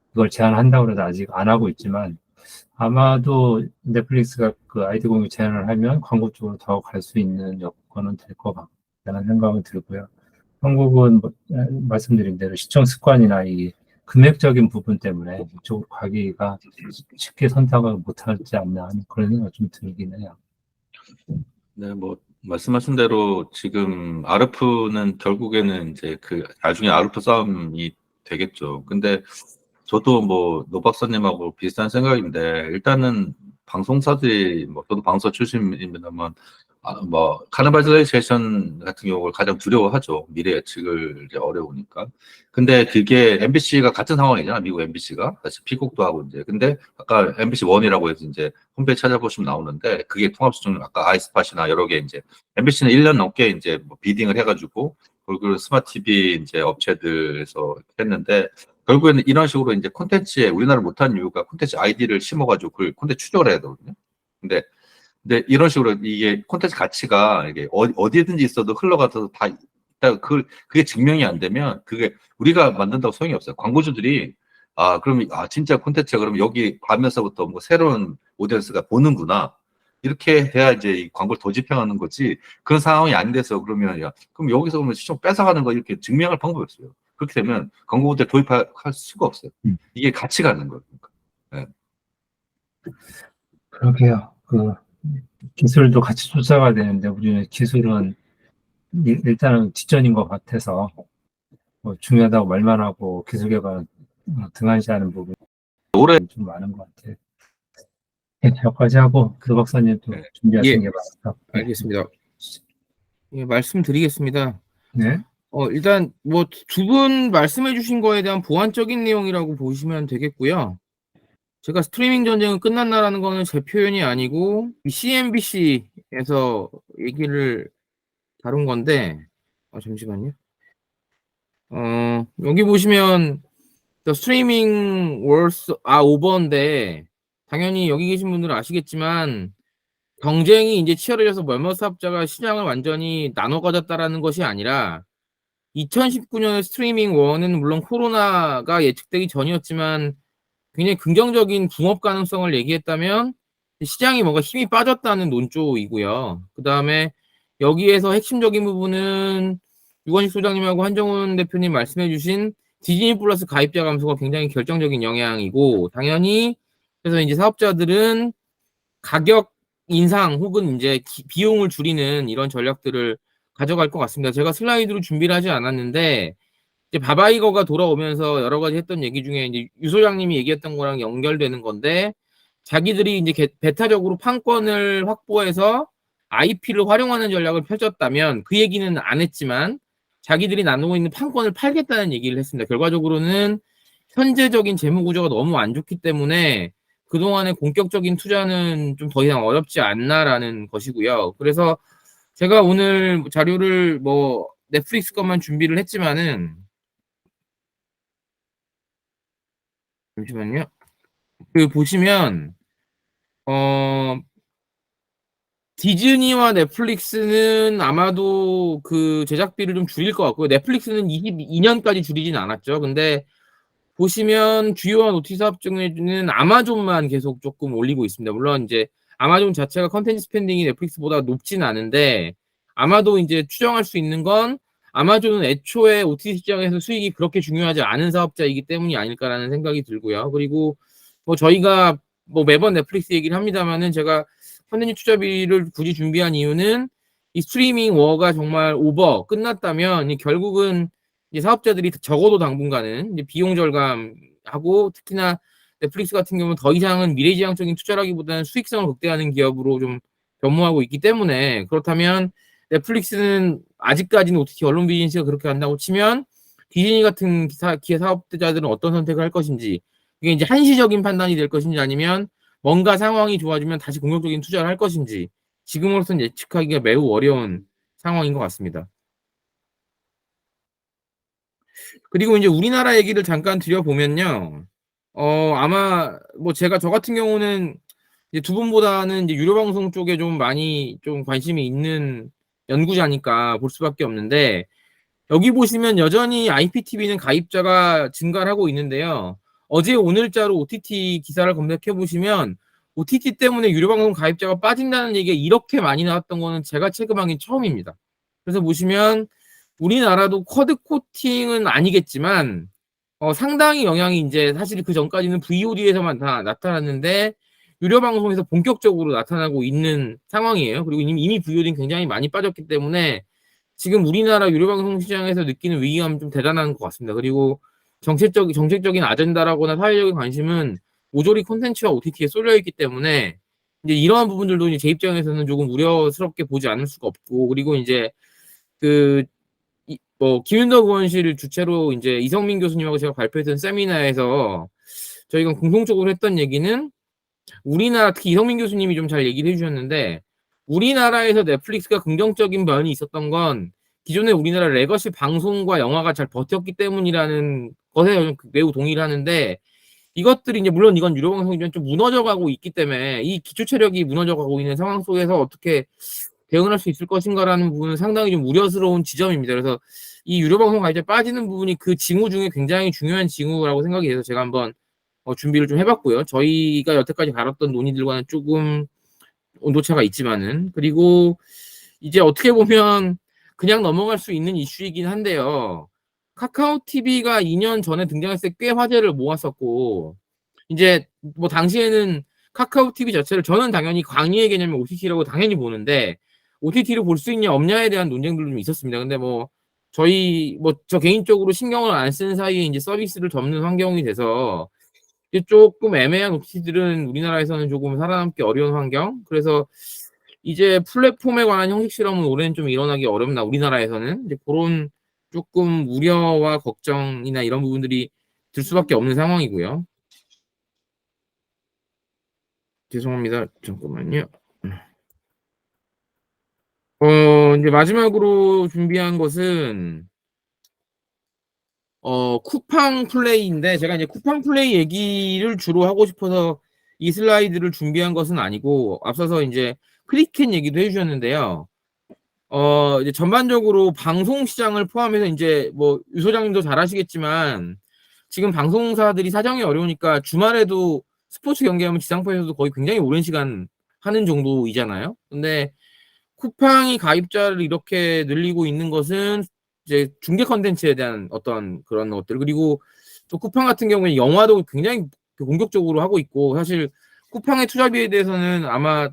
그걸 제한한다고 해도 아직 안 하고 있지만 아마도 넷플릭스가 그 아이디 공유 제한을 하면 광고 쪽으로 더 갈 수 있는 여건은 될 것 같다는 생각은 들고요. 한국은 뭐, 말씀드린 대로 시청 습관이나 이 금액적인 부분 때문에 이쪽으로 가기가 쉽게 선택을 못하지 않나 하는 그런 생각이 좀 들긴 해요. 네, 뭐 말씀하신 대로 지금 아르프는 결국에는 이제 그 나중에 아르프 싸움이 되겠죠. 근데 저도 뭐 노 박사님하고 비슷한 생각인데 일단은 방송사들이 뭐 저도 방송 출신입니다만 뭐 카니발레이션 같은 경우를 가장 두려워하죠. 미래 예측을 이제 어려우니까. 근데 그게 MBC가 같은 상황이잖아. 미국 MBC가 다시 피곡도 하고 이제. 근데 아까 MBC 1이라고 해서 이제 홈페이지 찾아보시면 나오는데 그게 통합수준 아까 아이스팟이나 여러 개 이제 MBC는 1년 넘게 이제 뭐 비딩을 해가지고 그리고 스마트 TV 이제 업체들에서 했는데 결국에는 이런 식으로 이제 콘텐츠에 우리나라 못한 이유가 콘텐츠 아이디를 심어가지고 그 콘텐츠 추적을 해야 되거든요. 근데 이런 식으로 이게 콘텐츠 가치가 이게 어디든지 있어도 흘러가서 다 일단 그게 증명이 안 되면 그게 우리가 만든다고 소용이 없어요. 광고주들이 그러면 진짜 콘텐츠가 그럼 여기 가면서부터 뭐 새로운 오디언스가 보는구나. 이렇게 돼야 이제 이 광고를 더 집행하는 거지. 그런 상황이 안 돼서 그러면 그럼 여기서 그러면 시청 뺏어가는 거 이렇게 증명할 방법이 없어요. 그렇게 되면 광고 모델 도입할 수가 없어요. 이게 가치가 있는 거예요. 네. 그러게요. 그 기술도 같이 쫓아가야 되는데 우리는 기술은 일단은 뒷전인 것 같아서 뭐 중요하다고 말만 하고 기술 개발 등한시하는 부분이 올해 좀 많은 것 같아요. 여기까지 하고 그 박사님 또 네. 준비하신 예. 게 많아서. 네. 알겠습니다. 예, 말씀드리겠습니다. 네. 일단 뭐 두 분 말씀해 주신 거에 대한 보완적인 내용이라고 보시면 되겠고요. 제가 스트리밍 전쟁은 끝났나라는 거는 제 표현이 아니고 CNBC에서 얘기를 다룬 건데 잠시만요. 여기 보시면 The Streaming Wars are Over인데 당연히 여기 계신 분들은 아시겠지만 경쟁이 이제 치열해져서 몇몇 사업자가 시장을 완전히 나눠 가졌다라는 것이 아니라 2019년에 스트리밍 원은 물론 코로나가 예측되기 전이었지만 굉장히 긍정적인 붕업 가능성을 얘기했다면 시장이 뭔가 힘이 빠졌다는 논조이고요. 그 다음에 여기에서 핵심적인 부분은 유건식 소장님하고 한정훈 대표님 말씀해주신 디즈니 플러스 가입자 감소가 굉장히 결정적인 영향이고 당연히 그래서 이제 사업자들은 가격 인상 혹은 이제 비용을 줄이는 이런 전략들을 가져갈 것 같습니다. 제가 슬라이드로 준비를 하지 않았는데 이제 바바이거가 돌아오면서 여러 가지 했던 얘기 중에 이제 유 소장님이 얘기했던 거랑 연결되는 건데 자기들이 이제 배타적으로 판권을 확보해서 IP를 활용하는 전략을 펼쳤다면 그 얘기는 안 했지만 자기들이 나누고 있는 판권을 팔겠다는 얘기를 했습니다. 결과적으로는 현재적인 재무 구조가 너무 안 좋기 때문에 그동안의 본격적인 투자는 좀 더 이상 어렵지 않나라는 것이고요. 그래서 제가 오늘 자료를 뭐 넷플릭스 것만 준비를 했지만은 잠시만요. 그 보시면 디즈니와 넷플릭스는 아마도 그 제작비를 좀 줄일 것 같고요. 넷플릭스는 22년까지 줄이진 않았죠. 근데 보시면 주요한 OTT 사업 중에는 아마존만 계속 조금 올리고 있습니다. 물론 이제 아마존 자체가 컨텐츠 스pen딩이 넷플릭스보다 높지는 않은데 아마도 이제 추정할 수 있는 건 아마존은 애초에 OTT 시장에서 수익이 그렇게 중요하지 않은 사업자이기 때문이 아닐까라는 생각이 들고요. 그리고 뭐 저희가 뭐 매번 넷플릭스 얘기를 합니다만은 제가 컨텐츠 투자비를 굳이 준비한 이유는 이 스트리밍 워가 정말 끝났다면 결국은 이제 사업자들이 적어도 당분간은 이제 비용 절감하고 특히나 넷플릭스 같은 경우는 더 이상은 미래지향적인 투자라기보다는 수익성을 극대화하는 기업으로 좀 변모하고 있기 때문에 그렇다면 넷플릭스는 아직까지는 OTT 언론 비즈니스가 그렇게 간다고 치면 디즈니 같은 기회 사업자들은 어떤 선택을 할 것인지 이게 이제 한시적인 판단이 될 것인지 아니면 뭔가 상황이 좋아지면 다시 공격적인 투자를 할 것인지 지금으로서는 예측하기가 매우 어려운 상황인 것 같습니다. 그리고 이제 우리나라 얘기를 잠깐 드려보면요. 아마 뭐 제가 저 같은 경우는 이제 두 분보다는 이제 유료 방송 쪽에 좀 많이 좀 관심이 있는 연구자니까 볼 수밖에 없는데 여기 보시면 여전히 IPTV는 가입자가 증가를 하고 있는데요. 어제 오늘자로 OTT 기사를 검색해 보시면 OTT 때문에 유료 방송 가입자가 빠진다는 얘기가 이렇게 많이 나왔던 거는 제가 체감하기 처음입니다. 그래서 보시면 우리나라도 쿼드 코팅은 아니겠지만 상당히 영향이 이제 사실 그 전까지는 VOD에서만 다 나타났는데 유료 방송에서 본격적으로 나타나고 있는 상황이에요. 그리고 이미 VOD는 굉장히 많이 빠졌기 때문에 지금 우리나라 유료 방송 시장에서 느끼는 위기감은 좀 대단한 것 같습니다. 그리고 정책적인 아젠다라거나 사회적인 관심은 모조리 콘텐츠와 OTT에 쏠려 있기 때문에 이제 이러한 부분들도 이제 제 입장에서는 조금 우려스럽게 보지 않을 수가 없고 그리고 이제 뭐 김윤덕 의원실 주최로 이제 이성민 교수님하고 제가 발표했던 세미나에서 저희가 공통적으로 했던 얘기는 우리나라 특히 이성민 교수님이 좀 잘 얘기를 해주셨는데 우리나라에서 넷플릭스가 긍정적인 면이 있었던 건 기존에 우리나라 레거시 방송과 영화가 잘 버텼기 때문이라는 것에 매우 동의를 하는데 이것들이 이제 물론 이건 유료 방송이지만 좀 무너져가고 있기 때문에 이 기초 체력이 무너져가고 있는 상황 속에서 어떻게 대응할 수 있을 것인가라는 부분은 상당히 좀 우려스러운 지점입니다. 그래서 이 유료 방송 가입자 빠지는 부분이 그 징후 중에 굉장히 중요한 징후라고 생각이 돼서 제가 한번 준비를 좀 해봤고요. 저희가 여태까지 다뤘던 논의들과는 조금 온도차가 있지만은 그리고 이제 어떻게 보면 그냥 넘어갈 수 있는 이슈이긴 한데요. 카카오 TV가 2년 전에 등장했을 때 꽤 화제를 모았었고 이제 뭐 당시에는 카카오 TV 자체를 저는 당연히 광의의 개념의 OTT라고 당연히 보는데 OTT를 볼 수 있냐 없냐에 대한 논쟁들도 좀 있었습니다. 근데 뭐 저 개인적으로 신경을 안 쓰는 사이에 이제 서비스를 접는 환경이 돼서 이제 조금 애매한 OTT들은 우리나라에서는 조금 살아남기 어려운 환경. 그래서 이제 플랫폼에 관한 형식 실험은 올해는 좀 일어나기 어렵나 우리나라에서는 이제 그런 조금 우려와 걱정이나 이런 부분들이 들 수밖에 없는 상황이고요. 죄송합니다. 잠깐만요. 이제 마지막으로 준비한 것은 쿠팡 플레이인데 제가 이제 쿠팡 플레이 얘기를 주로 하고 싶어서 이 슬라이드를 준비한 것은 아니고 앞서서 이제 크리켓 얘기도 해주셨는데요. 이제 전반적으로 방송 시장을 포함해서 이제 뭐 유 소장님도 잘 아시겠지만 지금 방송사들이 사정이 어려우니까 주말에도 스포츠 경기하면 지상파에서도 거의 굉장히 오랜 시간 하는 정도이잖아요. 근데 쿠팡이 가입자를 이렇게 늘리고 있는 것은 이제 중계 컨텐츠에 대한 어떤 그런 것들 그리고 또 쿠팡 같은 경우에 영화도 굉장히 공격적으로 하고 있고 사실 쿠팡의 투자비에 대해서는 아마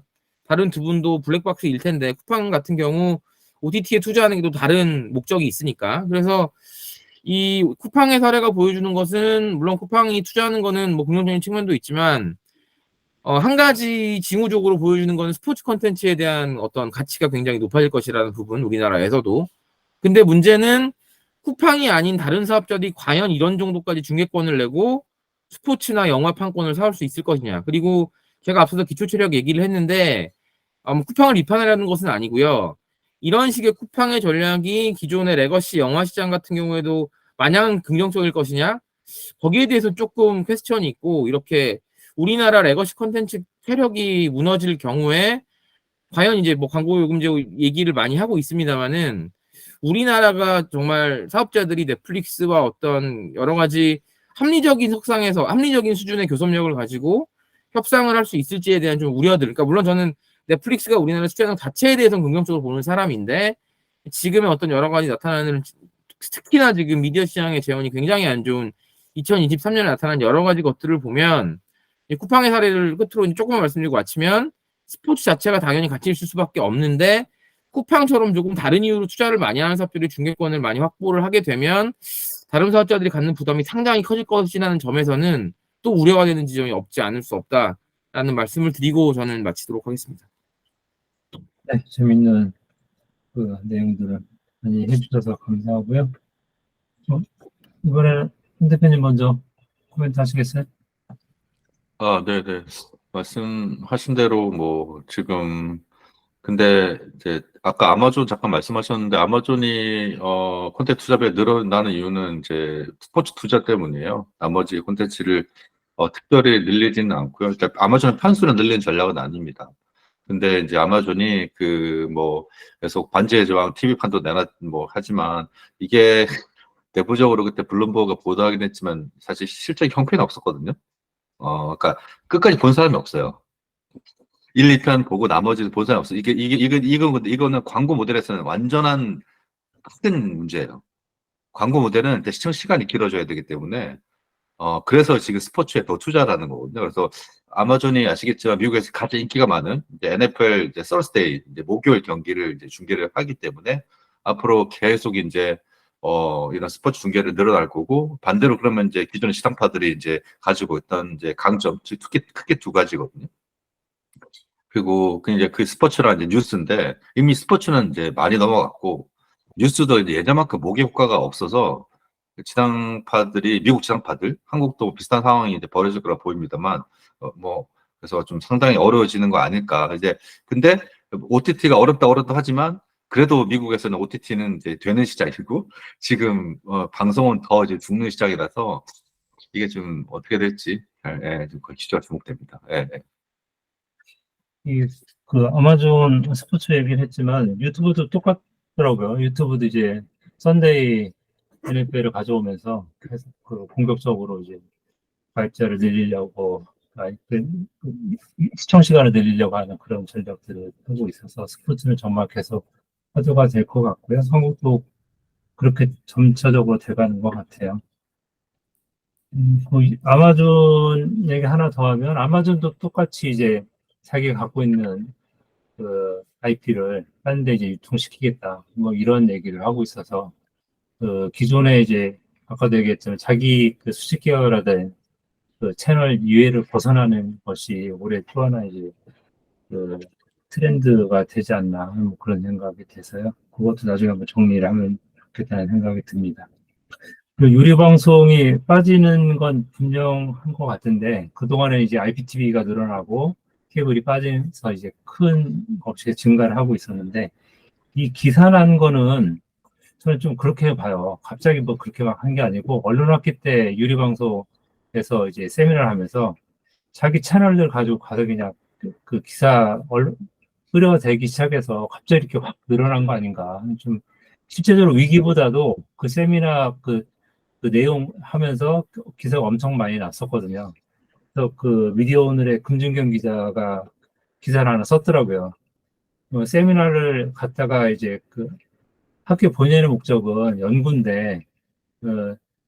다른 두 분도 블랙박스일 텐데 쿠팡 같은 경우 OTT에 투자하는 게 또 다른 목적이 있으니까 그래서 이 쿠팡의 사례가 보여주는 것은 물론 쿠팡이 투자하는 거는 뭐 긍정적인 측면도 있지만 한 가지 징후적으로 보여주는 건 스포츠 콘텐츠에 대한 어떤 가치가 굉장히 높아질 것이라는 부분 우리나라에서도 근데 문제는 쿠팡이 아닌 다른 사업자들이 과연 이런 정도까지 중계권을 내고 스포츠나 영화 판권을 사올 수 있을 것이냐 그리고 제가 앞서서 기초체력 얘기를 했는데 쿠팡을 비판하려는 것은 아니고요 이런 식의 쿠팡의 전략이 기존의 레거시 영화 시장 같은 경우에도 마냥 긍정적일 것이냐 거기에 대해서 조금 퀘스천이 있고 이렇게 우리나라 레거시 콘텐츠 세력이 무너질 경우에 과연 이제 뭐 광고 요금제 얘기를 많이 하고 있습니다만은 우리나라가 정말 사업자들이 넷플릭스와 어떤 여러 가지 합리적인 석상에서 합리적인 수준의 교섭력을 가지고 협상을 할 수 있을지에 대한 좀 우려들. 그러니까 물론 저는 넷플릭스가 우리나라 시장 자체에 대해서는 긍정적으로 보는 사람인데 지금의 어떤 여러 가지 나타나는 특히나 지금 미디어 시장의 재원이 굉장히 안 좋은 2023년에 나타난 여러 가지 것들을 보면 쿠팡의 사례를 끝으로 조금만 말씀드리고 마치면 스포츠 자체가 당연히 가치 있을 수밖에 없는데 쿠팡처럼 조금 다른 이유로 투자를 많이 하는 사업들이 중계권을 많이 확보를 하게 되면 다른 사업자들이 갖는 부담이 상당히 커질 것이라는 점에서는 또 우려가 되는 지점이 없지 않을 수 없다라는 말씀을 드리고 저는 마치도록 하겠습니다. 네, 재밌는 그 내용들을 많이 해주셔서 감사하고요. 이번에는 홍 대표님 먼저 코멘트 하시겠어요? 네네. 말씀하신 대로 뭐 지금 근데 이제 아까 아마존 잠깐 말씀하셨는데 아마존이 콘텐츠 투자비가 늘어나는 이유는 이제 스포츠 투자 때문이에요. 나머지 콘텐츠를 특별히 늘리지는 않고요. 그러니까 아마존의 판수를 늘리는 전략은 아닙니다. 근데 이제 아마존이 그 뭐 계속 반지의 제왕 TV판도 내놨 뭐 하지만 이게 내부적으로 그때 블룸버그가 보도하긴 했지만 사실 실제 형편이 없었거든요. 그러니까 끝까지 본 사람이 없어요. 1, 2편 보고 나머지 본 사람이 없어요. 이거는 광고 모델에서는 완전한 큰 문제예요. 광고 모델은 시청 시간이 길어져야 되기 때문에 그래서 지금 스포츠에 더 투자를 하는 거거든요. 그래서 아마존이 아시겠지만 미국에서 가장 인기가 많은 이제 NFL 이제 서스데이 이제 목요일 경기를 이제 중계를 하기 때문에 앞으로 계속 이제 이런 스포츠 중계를 늘어날 거고 반대로 그러면 이제 기존의 시장파들이 이제 가지고 있던 이제 강점 크게 두 가지거든요. 그리고 이제 그 스포츠랑 이제 뉴스인데 이미 스포츠는 이제 많이 넘어갔고 뉴스도 이제 예전만큼 모기 효과가 없어서 지상파들이 미국 지상파들 한국도 비슷한 상황이 이제 벌어질 거라 보입니다만 뭐 그래서 좀 상당히 어려워지는 거 아닐까 이제 근데 OTT가 어렵다 하지만 그래도 미국에서는 OTT는 이제 되는 시장이고 지금 방송은 더 이제 죽는 시장이라서 이게 좀 어떻게 될지 좀 기대가 주목됩니다. 그 아마존 스포츠 얘기를 했지만 유튜브도 똑같더라고요. 유튜브도 이제 썬데이 NFL을 가져오면서 그 본격적으로 이제 가입자를 늘리려고 시청 시간을 늘리려고 하는 그런 전략들을 하고 있어서 스포츠는 정말 계속 화두가 될 것 같고요. 한국도 그렇게 점차적으로 돼가는 것 같아요. 아마존 얘기 하나 더 하면 아마존도 똑같이 이제 자기가 갖고 있는 그 IP를 다른 데 이제 유통시키겠다. 뭐 이런 얘기를 하고 있어서 그 기존에 이제 아까도 얘기했지만 자기 그 수십 개월화된 그 채널 이해를 벗어나는 것이 올해 또 하나 이제 그 트렌드가 되지 않나 하는 뭐 그런 생각이 돼서요. 그것도 나중에 한번 정리를 하면 좋겠다는 생각이 듭니다. 그 유료 방송이 빠지는 건 분명한 것 같은데 그동안에 이제 IPTV가 늘어나고 케이블이 빠지면서 이제 큰 업체가 증가를 하고 있었는데 이 기사 난 거는 저는 좀 그렇게 봐요. 갑자기 뭐 그렇게 막 한 게 아니고 언론학기 때 유료 방송에서 이제 세미나를 하면서 자기 채널들 가지고 가서 그냥 그 기사 흐려대기 시작해서 갑자기 이렇게 확 늘어난 거 아닌가. 좀 실제적으로 위기보다도 그 세미나 그 내용 하면서 기사가 엄청 많이 났었거든요. 그래서 그 미디어 오늘의 금준경 기자가 기사를 하나 썼더라고요. 세미나를 갔다가 이제 그 학교 보내는 목적은 연구인데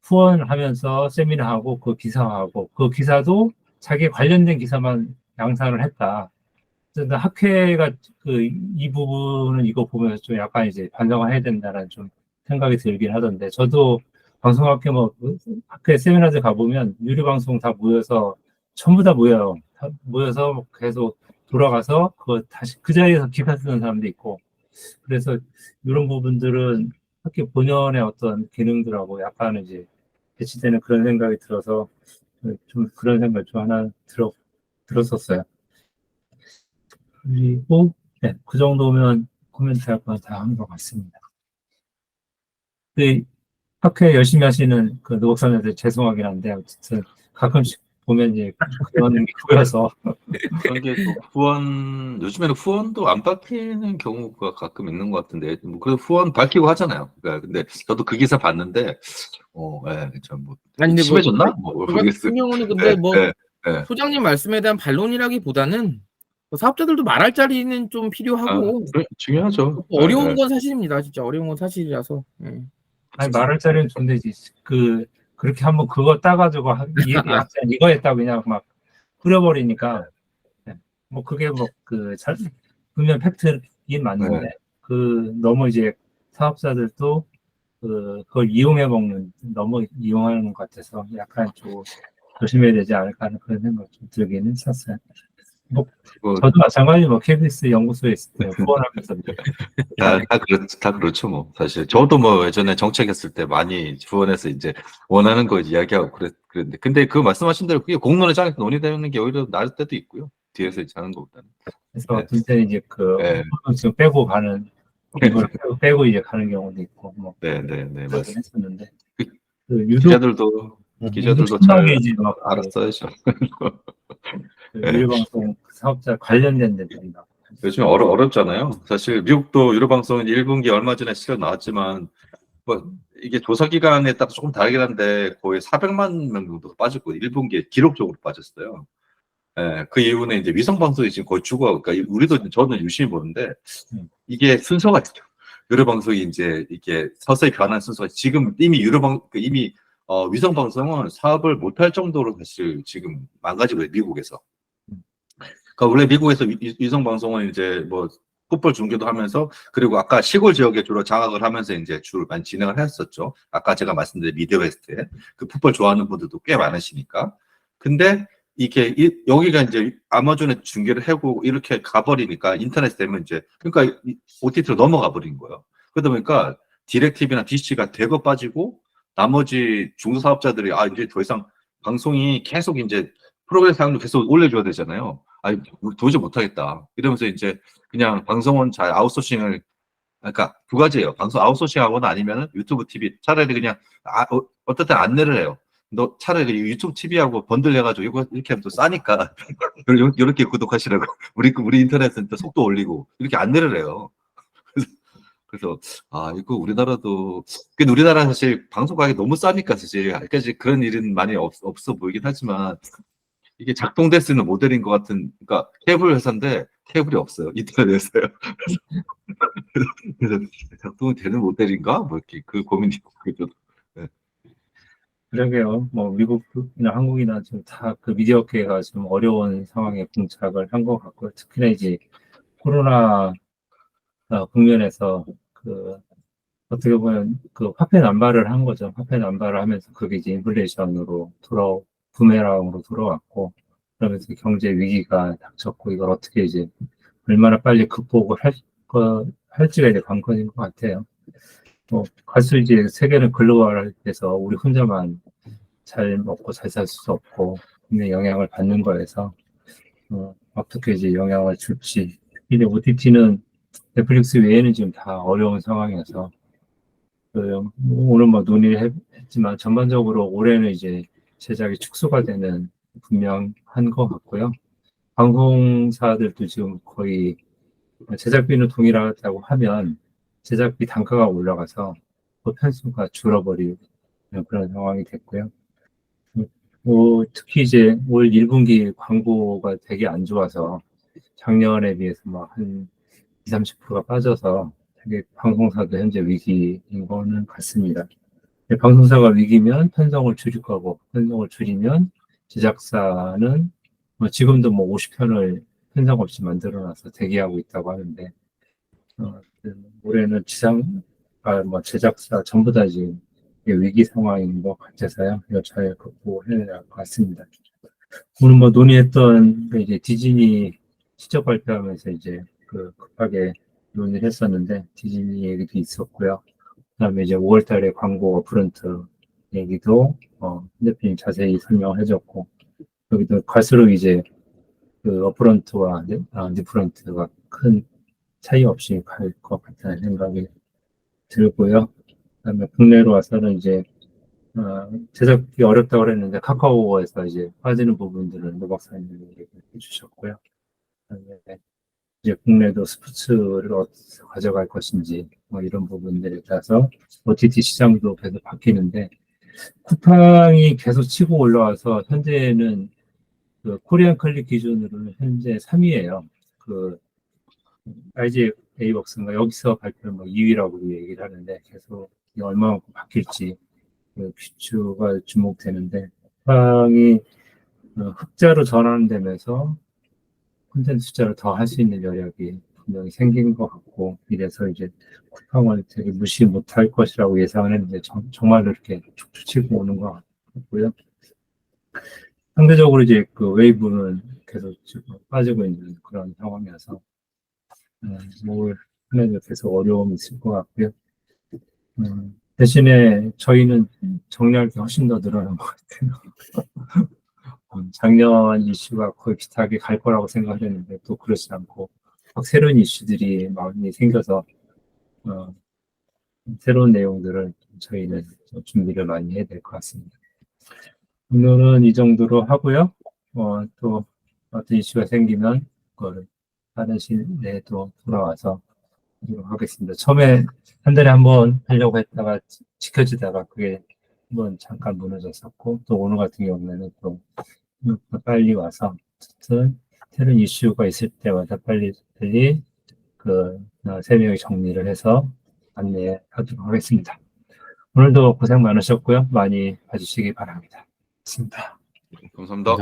후원하면서 세미나하고 그 기사하고 그 기사도 자기 관련된 기사만 양산을 했다. 그래서 학회가 이 부분은 이거 보면서 좀 약간 이제 반성을 해야 된다는 좀 생각이 들긴 하던데 저도 방송학회 학회 세미나들 가보면 유료 방송 다 모여서 전부 다 모여요. 다 모여서 계속 돌아가서 다시 그 자리에서 기사 쓰는 사람도 있고 그래서 이런 부분들은 학교 본연의 어떤 기능들하고 약간 이제 배치되는 그런 생각이 들어서 좀 그런 생각을 좀 하나 들었었어요. 그리고 네, 그 정도면 코멘트 할 거 다 한 것 같습니다. 그 학회 열심히 하시는 그 노박사님들 죄송하긴 한데 어쨌든 가끔씩 보면 이제 그런 게 보여서 그런 게 또 후원, 요즘에는 후원도 안 밝히는 경우가 가끔 있는 것 같은데, 뭐, 그래도 후원 밝히고 하잖아요. 그러니까 근데 저도 그 기사 봤는데, 예, 참, 뭐, 아니, 근데 뭐, 심해졌나? 뭐, 저 모르겠어요. 같은 경우는 근데 뭐, 예. 소장님 말씀에 대한 반론이라기보다는 뭐 사업자들도 말할 자리는 좀 아, 필요하고 중요하죠. 어려운 건 사실입니다. 진짜 어려운 건 사실이라서. 예. 아니 말할 자리는 좋은데 그렇게 한번 그거 따가지고 약간 이거 했다고 그냥 막 뿌려버리니까 네. 뭐 그게 분명 팩트긴 맞는데 너무 이제 사업자들도 그걸 이용해 먹는 너무 이용하는 것 같아서 약간 좀 조심해야 되지 않을까 하는 그런 생각 좀 들긴 했었어요. 뭐 뭐, 저도 마찬가지 KBS 연구소에 있을 때 후원하면서 다 그렇죠, 뭐, 사실. 저도 뭐, 예전에 정책했을 때 많이 후원해서 이제 원하는 거 이야기하고 그랬는데. 근데 그 말씀하신 대로 그게 공론의 장에서 논의되는 게 오히려 나을 때도 있고요. 뒤에서 이제 하는 것보다는. 그래서 네. 어떤 때는 이제 네. 지금 빼고 가는 이걸 빼고 이제 가는 경우도 있고 뭐 네, 그러긴 맞습니다. 했었는데 유독 기자들도 심하게 잘 이제 알았어야죠. 네. 유료방송 사업자 관련된 데들이 막 요즘 어렵잖아요. 사실 미국도 유료방송 1분기 얼마 전에 실적 나왔지만 뭐 이게 조사 기간에 따라 조금 다르긴 한데 거의 400만 명 정도 빠졌고 1분기에 기록적으로 빠졌어요. 예, 그 이후는 이제 위성 방송이 지금 거의 죽어. 그러니까 우리도 저는 유심히 보는데 이게 순서가 있죠. 유료 방송이 이제 이게 서서히 변한 순서가 지금 이미 위성 방송은 사업을 못할 정도로 사실 지금 망가지고 있어요. 미국에서. 그러니까 원래 미국에서 위성 방송은 이제 뭐 풋볼 중계도 하면서 그리고 아까 시골 지역에 주로 장악을 하면서 이제 주로 많이 진행을 했었죠. 아까 제가 말씀드린 미드웨스트에 그 풋볼 좋아하는 분들도 꽤 많으시니까. 근데 이게 여기가 이제 아마존에 중계를 하고 이렇게 가버리니까 인터넷 되면 이제 그러니까 OTT로 넘어가 버린 거예요. 그러다 보니까 디렉티비나 DC가 대거 빠지고 나머지 중소사업자들이 이제 더 이상 방송이 계속 이제 프로그램 사양도 계속 올려줘야 되잖아요. 우리 도저히 못하겠다. 이러면서 이제 그냥 방송은 잘 아웃소싱을, 그러니까 두 가지예요. 방송 아웃소싱하거나 아니면 유튜브 TV. 차라리 그냥, 어떨 땐 안내를 해요. 너 차라리 유튜브 TV하고 번들 해가지고 이렇게 하면 또 싸니까. 이렇게 구독하시라고. 우리 인터넷은 또 속도 올리고. 이렇게 안내를 해요. 그래서, 이거 우리나라도, 근데 우리나라 사실 방송 가격이 너무 싸니까 사실, 아직까지 그런 일은 많이 없어 보이긴 하지만, 이게 작동될 수 있는 모델인 것 같은, 그러니까 케이블 회사인데 케이블이 없어요. 인터넷에서요. 그래서 작동이 되는 모델인가? 뭐 이렇게 그 고민이 있고. 네. 그러게요. 뭐 미국이나 한국이나 지금 다 그 미디어 업계가 좀 어려운 상황에 봉착을 한 것 같고요. 특히나 이제 코로나 국면에서 어떻게 보면 화폐 남발을 한 거죠. 화폐 남발을 하면서 그게 이제 인플레이션으로 부메랑으로 돌아왔고, 그러면서 경제 위기가 닥쳤고, 이걸 어떻게 이제 얼마나 빨리 극복을 할지가 이제 관건인 것 같아요. 갈수록 이제 세계는 글로벌화돼서 우리 혼자만 잘 먹고 잘 살 수 없고, 국내 영향을 받는 거에서, 어떻게 이제 영향을 줄지. 이제 OTT는 넷플릭스 외에는 지금 다 어려운 상황이어서, 오늘 뭐 논의를 했지만 전반적으로 올해는 이제 제작이 축소가 되는 분명한 것 같고요. 방송사들도 지금 거의 제작비는 동일하다고 하면 제작비 단가가 올라가서 그 편수가 줄어버리는 그런 상황이 됐고요. 특히 이제 올 1분기 광고가 되게 안 좋아서 작년에 비해서 한 20, 30%가 빠져서 되게 방송사도 현재 위기인 거는 같습니다. 방송사가 위기면 편성을 줄일 거고, 편성을 줄이면 제작사는 지금도 50편을 편성 없이 만들어놔서 대기하고 있다고 하는데, 올해는 제작사 전부 다 지금 위기 상황인 것 같아서요. 이거 잘 극복해야 할 것 같습니다. 오늘 논의했던 이제 디즈니 시적 발표하면서 이제 급하게 논의를 했었는데, 디즈니 얘기도 있었고요. 그다음에 이제 5월 달에 광고 어프런트 얘기도 대표님 자세히 설명을 해줬고, 여기도 갈수록 이제 어프런트와 디프런트가 큰 차이 없이 갈 것 같다는 생각이 들고요. 그다음에 국내로 와서는 이제 제작이 어렵다고 그랬는데 카카오에서 이제 빠지는 부분들은 노 박사님이 얘기해 주셨고요. 그다음에 이제 국내도 스포츠를 어디서 가져갈 것인지 이런 부분들에 따라서 OTT 시장도 계속 바뀌는데, 쿠팡이 계속 치고 올라와서 현재는 코리안 클릭 기준으로는 현재 3위예요. IGA 벅스인가 여기서 발표는 2위라고 얘기를 하는데, 계속 이게 얼마만큼 바뀔지 퀴즈가 주목되는데, 쿠팡이 흑자로 전환되면서 콘텐츠 숫자를 더 할 수 있는 여력이 분명히 생긴 것 같고, 이래서 이제 쿠팡을 되게 무시 못할 것이라고 예상을 했는데 정말로 이렇게 축축 치고 오는 것 같고요. 상대적으로 이제 웨이브는 계속 지금 빠지고 있는 그런 상황이어서 뭘 하는데 계속 어려움이 있을 것 같고요. 대신에 저희는 정리할 게 훨씬 더 늘어난 것 같아요. 작년 이슈가 거의 비슷하게 갈 거라고 생각을 했는데 또 그렇지 않고 막 새로운 이슈들이 많이 생겨서 새로운 내용들을 저희는 준비를 많이 해야 될 것 같습니다. 오늘은 이 정도로 하고요. 또 어떤 이슈가 생기면 그거를 다른 시내에도 돌아와서 하도록 하겠습니다. 처음에 한 달에 한 번 하려고 했다가 지켜지다가 그게 한번 잠깐 무너졌었고, 또 오늘 같은 경우에는 또 빨리 와서 어쨌든 새로운 이슈가 있을 때마다 빨리 세 명이 정리를 해서 안내하도록 하겠습니다. 오늘도 고생 많으셨고요. 많이 봐주시기 바랍니다. 감사합니다. 감사합니다.